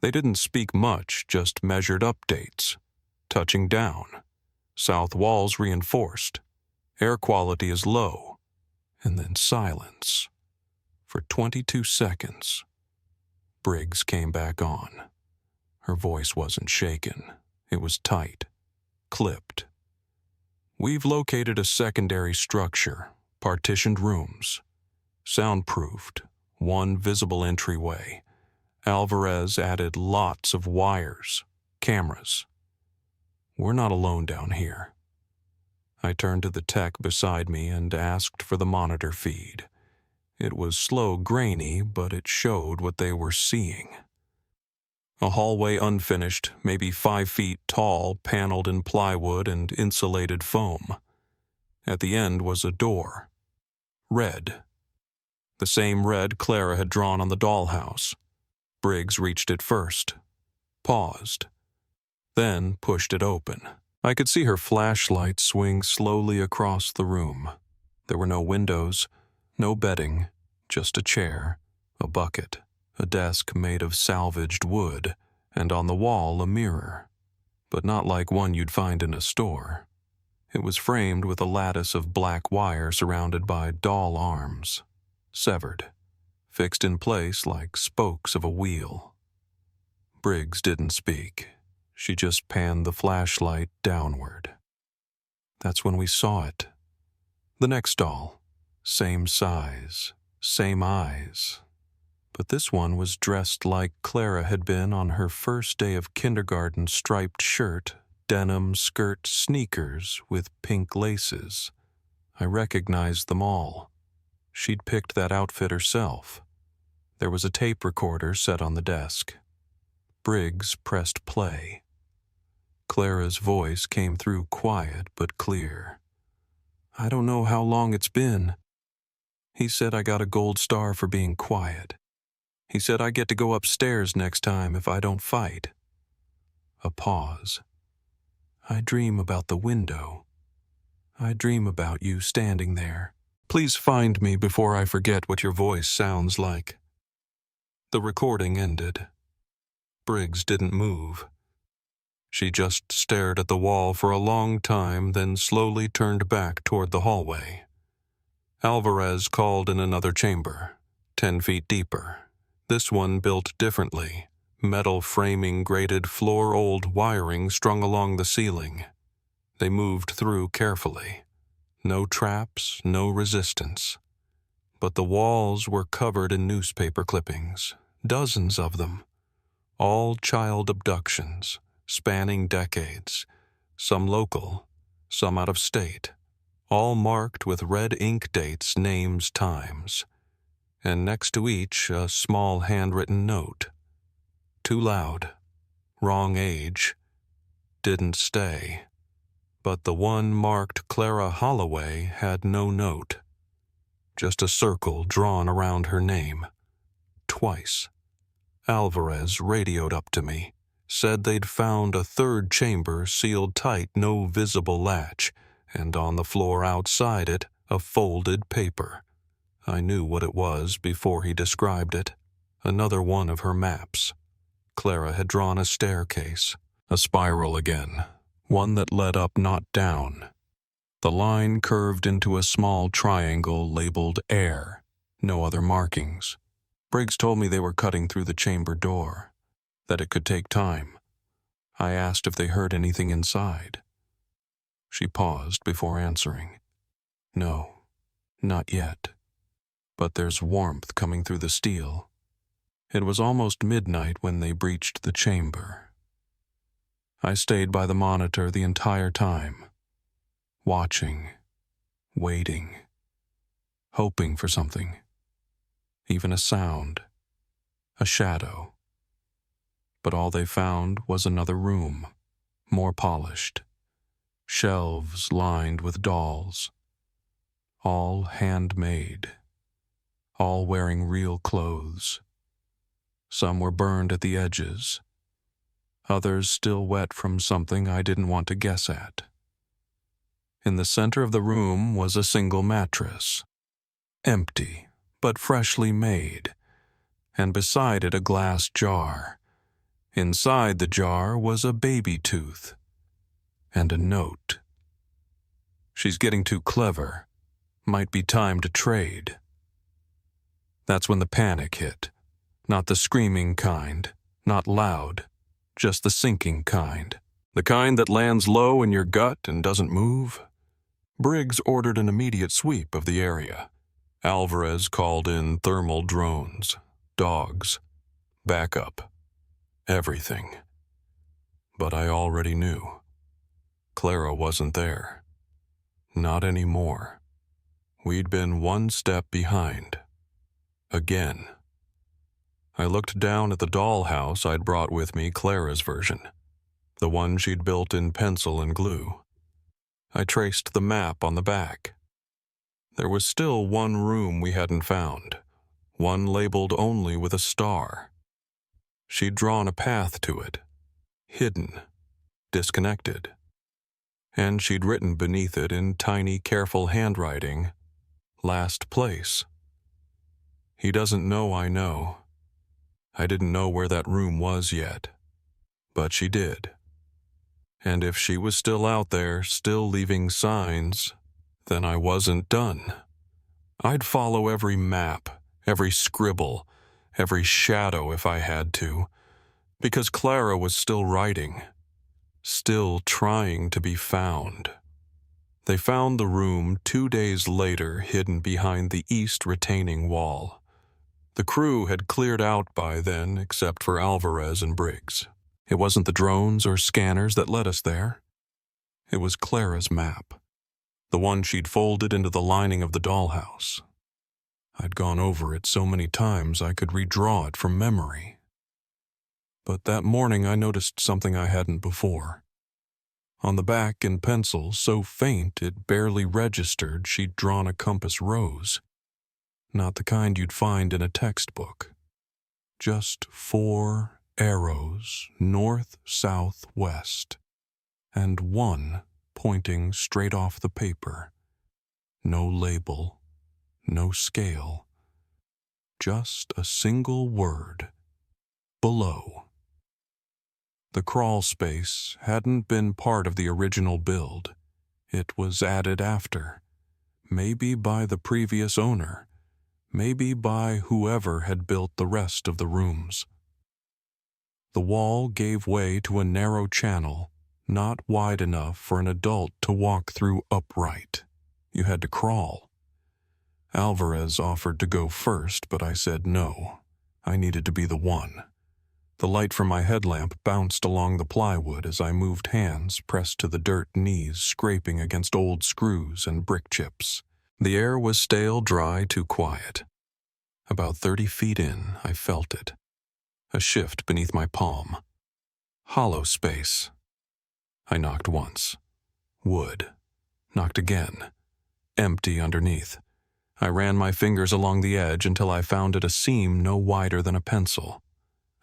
They didn't speak much, just measured updates. Touching down. South walls reinforced. Air quality is low. And then silence. For 22 seconds. Briggs came back on. Her voice wasn't shaken. It was tight, clipped. "We've located a secondary structure, partitioned rooms, soundproofed, one visible entryway. Alvarez added lots of wires, cameras. We're not alone down here." I turned to the tech beside me and asked for the monitor feed. It was slow, grainy, but it showed what they were seeing. A hallway unfinished, maybe 5 feet tall, paneled in plywood and insulated foam. At the end was a door. Red. The same red Clara had drawn on the dollhouse. Briggs reached it first. Paused. Then pushed it open. I could see her flashlight swing slowly across the room. There were no windows, no bedding, just a chair, a bucket, a desk made of salvaged wood, and on the wall a mirror, but not like one you'd find in a store. It was framed with a lattice of black wire surrounded by doll arms, severed, fixed in place like spokes of a wheel. Briggs didn't speak. She just panned the flashlight downward. That's when we saw it. The next doll, same size, same eyes. But this one was dressed like Clara had been on her first day of kindergarten, striped shirt, denim skirt, sneakers with pink laces. I recognized them all. She'd picked that outfit herself. There was a tape recorder set on the desk. Briggs pressed play. Clara's voice came through quiet but clear. "I don't know how long it's been. He said I got a gold star for being quiet. He said I get to go upstairs next time if I don't fight." A pause. "I dream about the window. I dream about you standing there. Please find me before I forget what your voice sounds like." The recording ended. Briggs didn't move. She just stared at the wall for a long time, then slowly turned back toward the hallway. Alvarez called in another chamber, 10 feet deeper. This one built differently, metal framing grated floor-old wiring strung along the ceiling. They moved through carefully. No traps, no resistance. But the walls were covered in newspaper clippings, dozens of them. All child abductions, spanning decades, some local, some out of state, all marked with red ink dates, names, times. And next to each, a small handwritten note. Too loud, wrong age, didn't stay. But the one marked Clara Holloway had no note. Just a circle drawn around her name. Twice. Alvarez radioed up to me, said they'd found a third chamber sealed tight, no visible latch, and on the floor outside it, a folded paper. I knew what it was before he described it. Another one of her maps. Clara had drawn a staircase, a spiral again, one that led up, not down. The line curved into a small triangle labeled air, no other markings. Briggs told me they were cutting through the chamber door, that it could take time. I asked if they heard anything inside. She paused before answering. No, not yet. But there's warmth coming through the steel. It was almost midnight when they breached the chamber. I stayed by the monitor the entire time, watching, waiting, hoping for something, even a sound, a shadow. But all they found was another room, more polished, shelves lined with dolls, all handmade, all wearing real clothes. Some were burned at the edges, others still wet from something I didn't want to guess at. In the center of the room was a single mattress, empty but freshly made, and beside it a glass jar. Inside the jar was a baby tooth and a note. "She's getting too clever. Might be time to trade." That's when the panic hit. Not the screaming kind, not loud, just the sinking kind. The kind that lands low in your gut and doesn't move. Briggs ordered an immediate sweep of the area. Alvarez called in thermal drones, dogs, backup, everything. But I already knew. Clara wasn't there. Not anymore. We'd been one step behind. Again. I looked down at the dollhouse I'd brought with me, Clara's version, the one she'd built in pencil and glue. I traced the map on the back. There was still one room we hadn't found, one labeled only with a star. She'd drawn a path to it, hidden, disconnected. And she'd written beneath it in tiny, careful handwriting, "Last place." He doesn't know I know. I didn't know where that room was yet, but she did. And if she was still out there, still leaving signs, then I wasn't done. I'd follow every map, every scribble, every shadow if I had to, because Clara was still writing, still trying to be found. They found the room 2 days later, hidden behind the east retaining wall. The crew had cleared out by then, except for Alvarez and Briggs. It wasn't the drones or scanners that led us there. It was Clara's map, the one she'd folded into the lining of the dollhouse. I'd gone over it so many times I could redraw it from memory. But that morning I noticed something I hadn't before. On the back in pencil, so faint it barely registered, she'd drawn a compass rose. Not the kind you'd find in a textbook. Just 4 arrows, north, south, west, and one pointing straight off the paper. No label, no scale. Just a single word. Below. The crawl space hadn't been part of the original build. It was added after. Maybe by the previous owner. Maybe by whoever had built the rest of the rooms. The wall gave way to a narrow channel, not wide enough for an adult to walk through upright. You had to crawl. Alvarez offered to go first, but I said no. I needed to be the one. The light from my headlamp bounced along the plywood as I moved hands pressed to the dirt knees scraping against old screws and brick chips. The air was stale, dry, too quiet. About 30 feet in, I felt it. A shift beneath my palm. Hollow space. I knocked once. Wood. Knocked again. Empty underneath. I ran my fingers along the edge until I found it a seam no wider than a pencil.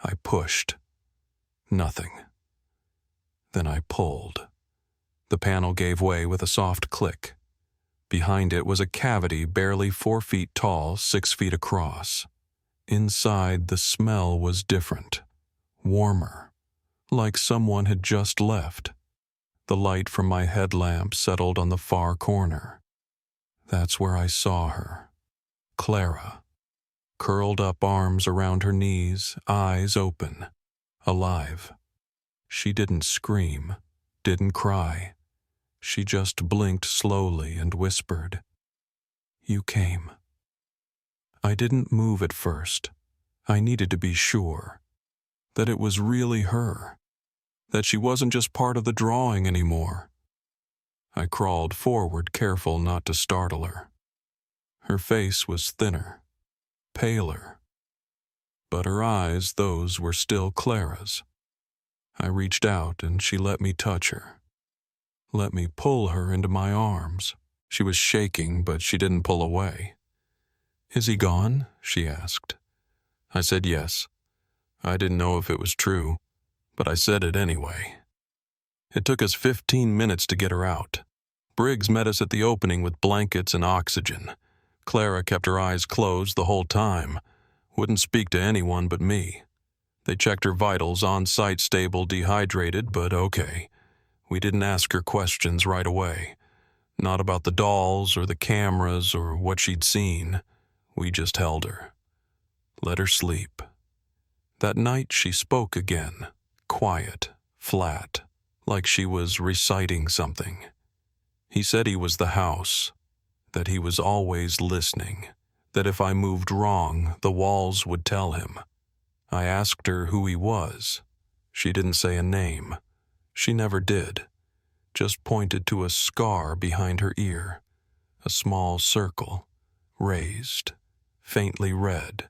I pushed. Nothing. Then I pulled. The panel gave way with a soft click. Behind it was a cavity barely 4 feet tall, 6 feet across. Inside, the smell was different. Warmer. Like someone had just left. The light from my headlamp settled on the far corner. That's where I saw her. Clara. Curled up arms around her knees, eyes open. Alive. She didn't scream, didn't cry. She just blinked slowly and whispered, "You came." I didn't move at first. I needed to be sure that it was really her, that she wasn't just part of the drawing anymore. I crawled forward, careful not to startle her. Her face was thinner, paler, but her eyes, those were still Clara's. I reached out and she let me touch her. Let me pull her into my arms. She was shaking, but she didn't pull away. "Is he gone?" she asked. I said yes. I didn't know if it was true, but I said it anyway. It took us 15 minutes to get her out. Briggs met us at the opening with blankets and oxygen. Clara kept her eyes closed the whole time. Wouldn't speak to anyone but me. They checked her vitals, on-site stable, dehydrated, but okay. We didn't ask her questions right away. Not about the dolls or the cameras or what she'd seen. We just held her. Let her sleep. That night she spoke again. Quiet, flat, like she was reciting something. He said he was the house. That he was always listening, that if I moved wrong, the walls would tell him. I asked her who he was. She didn't say a name. She never did. Just pointed to a scar behind her ear. A small circle, raised, faintly red.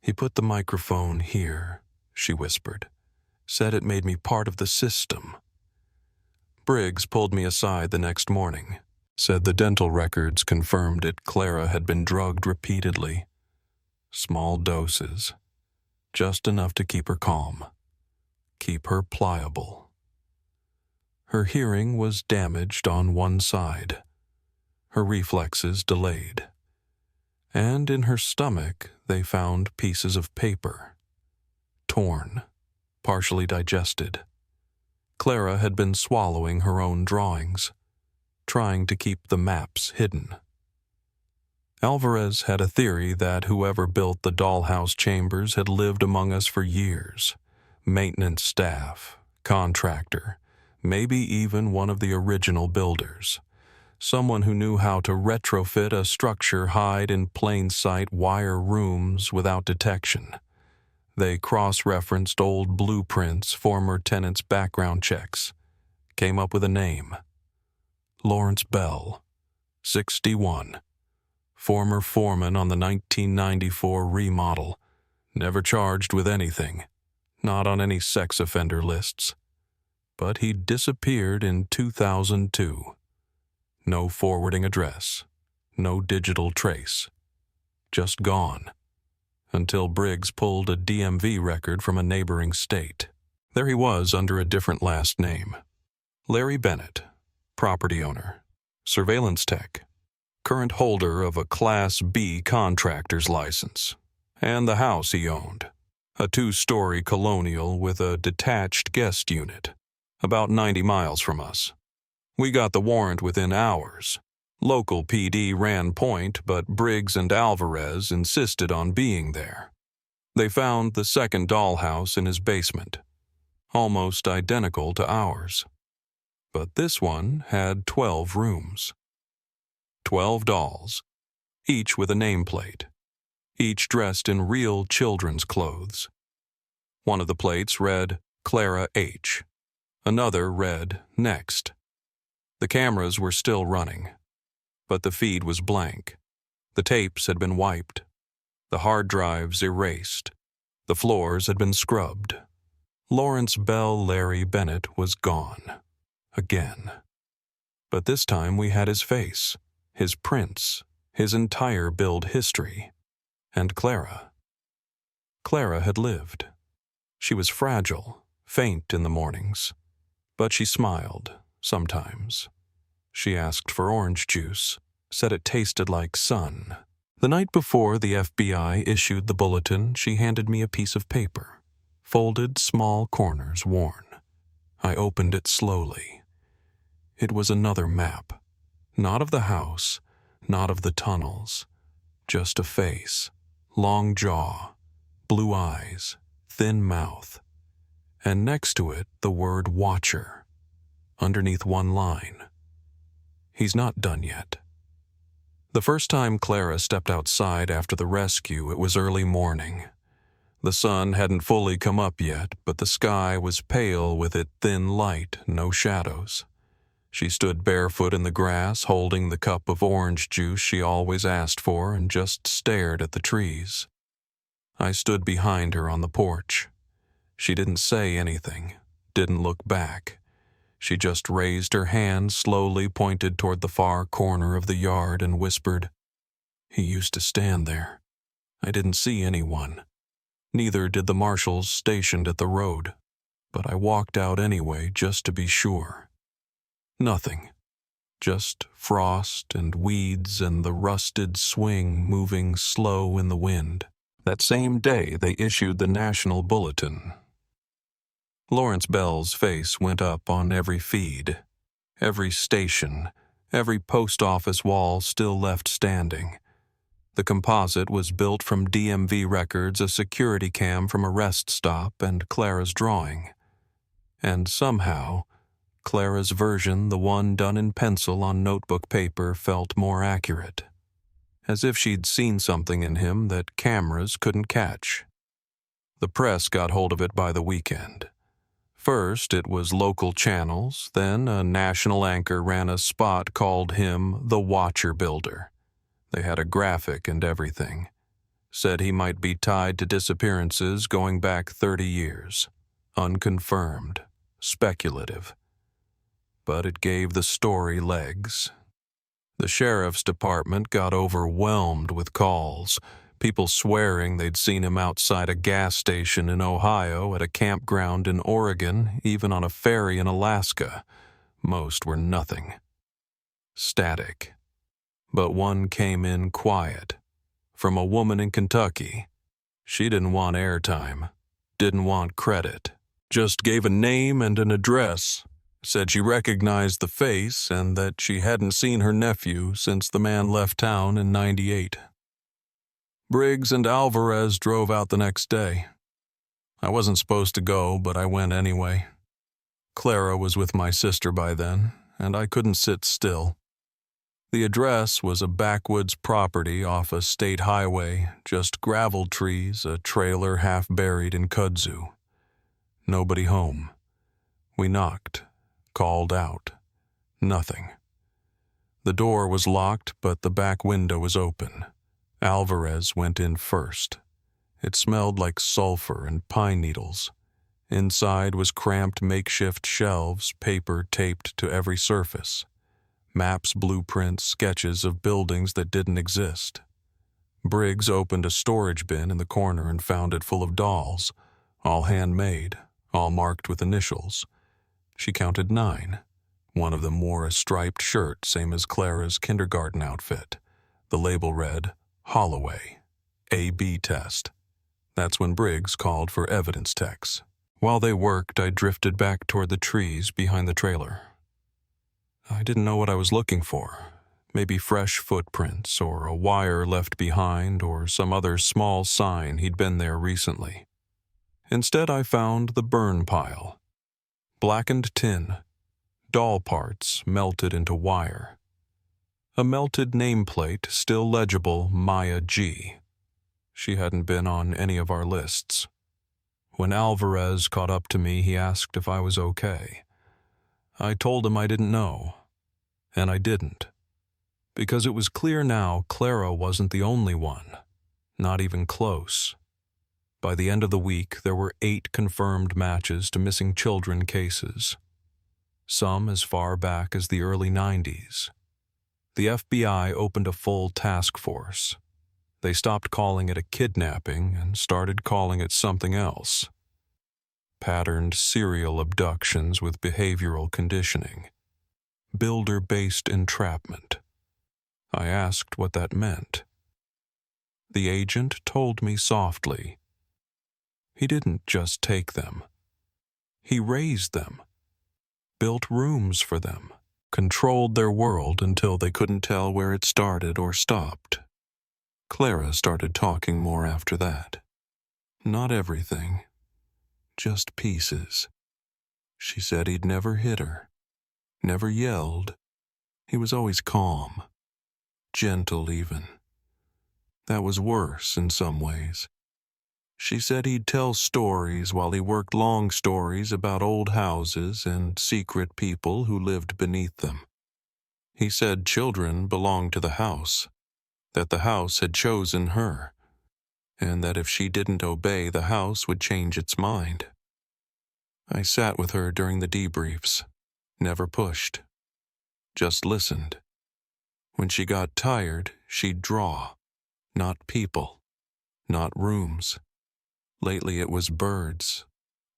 "He put the microphone here," she whispered. "Said it made me part of the system." Briggs pulled me aside the next morning. Said the dental records confirmed it. Clara had been drugged repeatedly. Small doses. Just enough to keep her calm. Keep her pliable. Her hearing was damaged on one side. Her reflexes delayed. And in her stomach they found pieces of paper. Torn. Partially digested. Clara had been swallowing her own drawings. Trying to keep the maps hidden. Alvarez had a theory that whoever built the Dollhouse chambers had lived among us for years. Maintenance staff, contractor, maybe even one of the original builders. Someone who knew how to retrofit a structure, hide in plain sight wire rooms without detection. They cross-referenced old blueprints, former tenants' background checks. Came up with a name. Lawrence Bell, 61. Former foreman on the 1994 remodel. Never charged with anything. Not on any sex offender lists. But he disappeared in 2002. No forwarding address. No digital trace. Just gone. Until Briggs pulled a DMV record from a neighboring state. There he was under a different last name. Larry Bennett. property owner, surveillance tech, current holder of a Class B contractor's license, and the house he owned, a 2-story colonial with a detached guest unit, about 90 miles from us. We got the warrant within hours. Local PD ran point, but Briggs and Alvarez insisted on being there. They found the second dollhouse in his basement, almost identical to ours. But this one had 12 rooms. 12 dolls, each with a nameplate, each dressed in real children's clothes. One of the plates read Clara H. Another read Next. The cameras were still running, but the feed was blank. The tapes had been wiped, the hard drives erased, the floors had been scrubbed. Lawrence Bell Larry Bennett was gone. Again. But this time we had his face, his prints, his entire build history. And Clara. Clara had lived. She was fragile, faint in the mornings, but she smiled, sometimes. She asked for orange juice, said it tasted like sun. The night before the FBI issued the bulletin, she handed me a piece of paper, folded, small corners worn. I opened it slowly. It was another map, not of the house, not of the tunnels, just a face, long jaw, blue eyes, thin mouth, and next to it the word Watcher, underneath one line. He's not done yet. The first time Clara stepped outside after the rescue, it was early morning. The sun hadn't fully come up yet, but the sky was pale with its thin light, no shadows. She stood barefoot in the grass, holding the cup of orange juice she always asked for, and just stared at the trees. I stood behind her on the porch. She didn't say anything, didn't look back. She just raised her hand, slowly pointed toward the far corner of the yard, and whispered, "He used to stand there. I didn't see anyone. Neither did the marshals stationed at the road, but I walked out anyway just to be sure. Nothing. Just frost and weeds and the rusted swing moving slow in the wind." That same day they issued the national bulletin. Lawrence Bell's face went up on every feed, every station, every post office wall still left standing. The composite was built from DMV records, a security cam from a rest stop, and Clara's drawing. And somehow, Clara's version, the one done in pencil on notebook paper, felt more accurate. As if she'd seen something in him that cameras couldn't catch. The press got hold of it by the weekend. First, it was local channels, then a national anchor ran a spot called him the Watcher Builder. They had a graphic and everything. Said he might be tied to disappearances going back 30 years. Unconfirmed. Speculative. But it gave the story legs. The sheriff's department got overwhelmed with calls, people swearing they'd seen him outside a gas station in Ohio, at a campground in Oregon, even on a ferry in Alaska. Most were nothing. Static. But one came in quiet, from a woman in Kentucky. She didn't want airtime, didn't want credit, just gave a name and an address. Said she recognized the face and that she hadn't seen her nephew since the man left town in '98. Briggs and Alvarez drove out the next day. I wasn't supposed to go, but I went anyway. Clara was with my sister by then, and I couldn't sit still. The address was a backwoods property off a state highway, just gravel trees, a trailer half buried in kudzu. Nobody home. We knocked. Called out. Nothing. The door was locked, but the back window was open. Alvarez went in first. It smelled like sulfur and pine needles. Inside was cramped makeshift shelves, paper taped to every surface. Maps, blueprints, sketches of buildings that didn't exist. Briggs opened a storage bin in the corner and found it full of dolls, all handmade, all marked with initials. She counted 9. One of them wore a striped shirt, same as Clara's kindergarten outfit. The label read, Holloway, A-B test. That's when Briggs called for evidence techs. While they worked, I drifted back toward the trees behind the trailer. I didn't know what I was looking for. Maybe fresh footprints, or a wire left behind, or some other small sign he'd been there recently. Instead, I found the burn pile. Blackened tin, doll parts melted into wire. A melted nameplate, still legible, Maya G. She hadn't been on any of our lists. When Alvarez caught up to me, he asked if I was okay. I told him I didn't know, and I didn't. Because it was clear now Clara wasn't the only one, not even close. By the end of the week, there were 8 confirmed matches to missing children cases, some as far back as the early 90s. The FBI opened a full task force. They stopped calling it a kidnapping and started calling it something else. Patterned serial abductions with behavioral conditioning. Builder-based entrapment. I asked what that meant. The agent told me softly. He didn't just take them. He raised them, built rooms for them, controlled their world until they couldn't tell where it started or stopped. Clara started talking more after that. Not everything, just pieces. She said he'd never hit her, never yelled. He was always calm, gentle even. That was worse in some ways. She said he'd tell stories while he worked long stories about old houses and secret people who lived beneath them. He said children belonged to the house, that the house had chosen her, and that if she didn't obey, the house would change its mind. I sat with her during the debriefs, never pushed, just listened. When she got tired, she'd draw, not people, not rooms. Lately it was birds,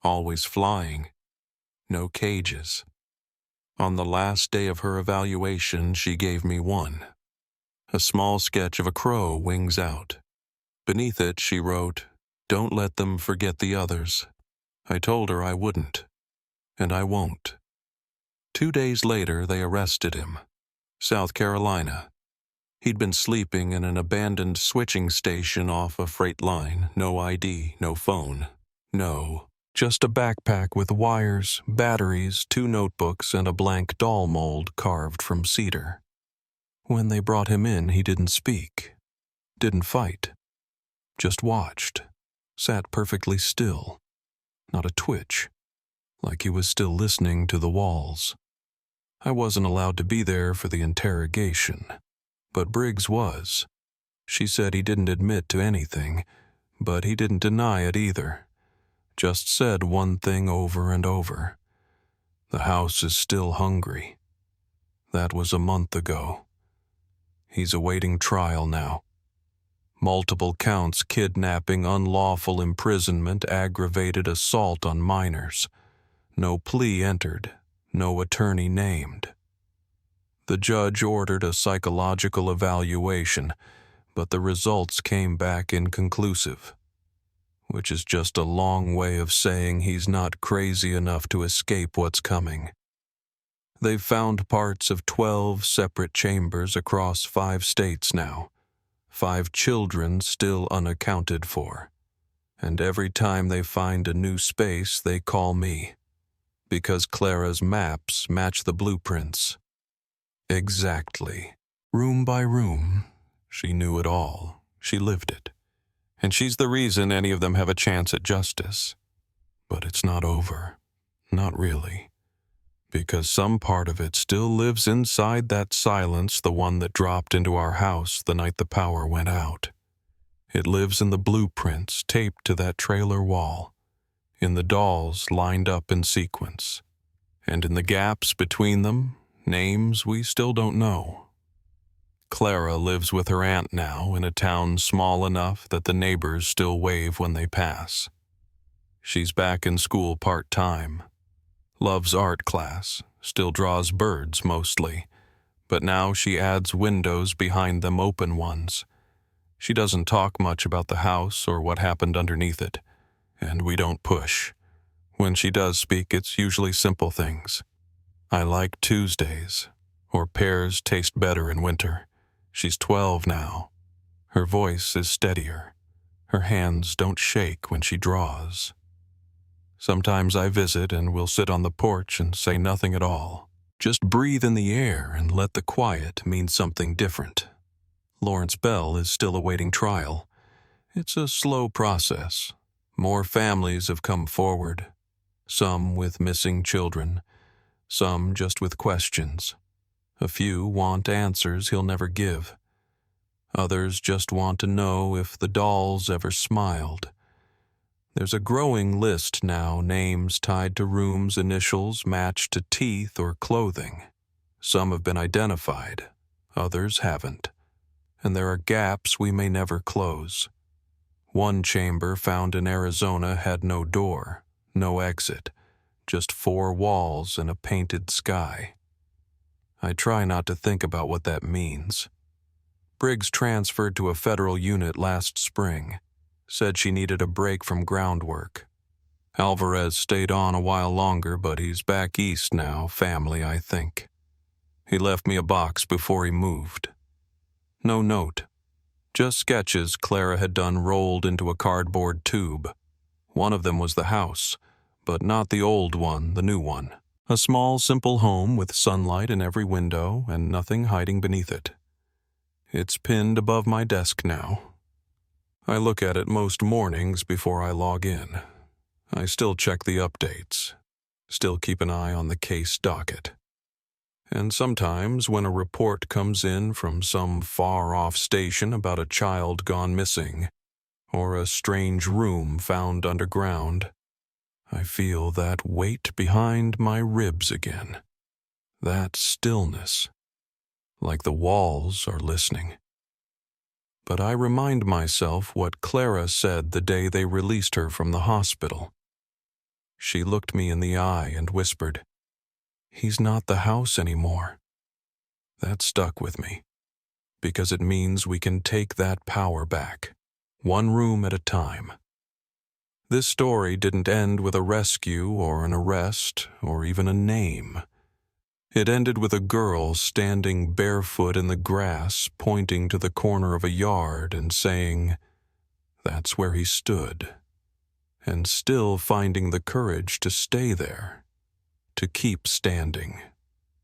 always flying, no cages. On the last day of her evaluation, she gave me one. A small sketch of a crow, wings out. Beneath it, she wrote, "Don't let them forget the others." I told her I wouldn't, and I won't. 2 days later, they arrested him. South Carolina. He'd been sleeping in an abandoned switching station off a freight line. No ID, no phone. No, just a backpack with wires, batteries, 2 notebooks, and a blank doll mold carved from cedar. When they brought him in, he didn't speak, didn't fight, just watched, sat perfectly still, not a twitch, like he was still listening to the walls. I wasn't allowed to be there for the interrogation, but Briggs was. She said he didn't admit to anything, but he didn't deny it either. Just said one thing over and over. The house is still hungry. That was a month ago. He's awaiting trial now. Multiple counts: kidnapping, unlawful imprisonment, aggravated assault on minors. No plea entered, no attorney named. The judge ordered a psychological evaluation, but the results came back inconclusive, which is just a long way of saying he's not crazy enough to escape what's coming. They've found parts of 12 separate chambers across 5 states now, 5 children still unaccounted for. And every time they find a new space, they call me, because Clara's maps match the blueprints. Exactly. Room by room. She knew it all. She lived it. And she's the reason any of them have a chance at justice. But it's not over. Not really. Because some part of it still lives inside that silence, the one that dropped into our house the night the power went out. It lives in the blueprints taped to that trailer wall, in the dolls lined up in sequence, and in the gaps between them, names we still don't know. Clara lives with her aunt now in a town small enough that the neighbors still wave when they pass. She's back in school part-time. Loves art class, still draws birds mostly, but now she adds windows behind them open ones. She doesn't talk much about the house or what happened underneath it, and we don't push. When she does speak, it's usually simple things. I like Tuesdays, or pears taste better in winter. She's 12 now. Her voice is steadier. Her hands don't shake when she draws. Sometimes I visit and we'll sit on the porch and say nothing at all. Just breathe in the air and let the quiet mean something different. Lawrence Bell is still awaiting trial. It's a slow process. More families have come forward. Some with missing children. Some just with questions. A few want answers he'll never give. Others just want to know if the dolls ever smiled. There's a growing list now, names tied to rooms' initials matched to teeth or clothing. Some have been identified, others haven't. And there are gaps we may never close. One chamber found in Arizona had no door, no exit, just 4 walls and a painted sky. I try not to think about what that means. Briggs transferred to a federal unit last spring. Said she needed a break from groundwork. Alvarez stayed on a while longer, but he's back east now, family, I think. He left me a box before he moved. No note. Just sketches Clara had done rolled into a cardboard tube. One of them was the house, but not the old one, the new one. A small, simple home with sunlight in every window and nothing hiding beneath it. It's pinned above my desk now. I look at it most mornings before I log in. I still check the updates, still keep an eye on the case docket. And sometimes when a report comes in from some far-off station about a child gone missing, or a strange room found underground, I feel that weight behind my ribs again. That stillness, like the walls are listening. But I remind myself what Clara said the day they released her from the hospital. She looked me in the eye and whispered, "He's not the house anymore." That stuck with me, because it means we can take that power back, one room at a time. This story didn't end with a rescue or an arrest or even a name. It ended with a girl standing barefoot in the grass, pointing to the corner of a yard and saying, "That's where he stood," and still finding the courage to stay there, to keep standing,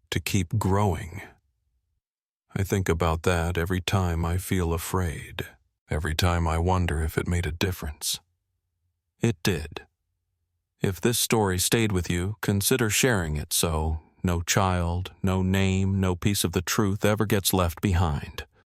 to keep growing. I think about that every time I feel afraid, every time I wonder if it made a difference. It did. If this story stayed with you, consider sharing it so no child, no name, no piece of the truth ever gets left behind.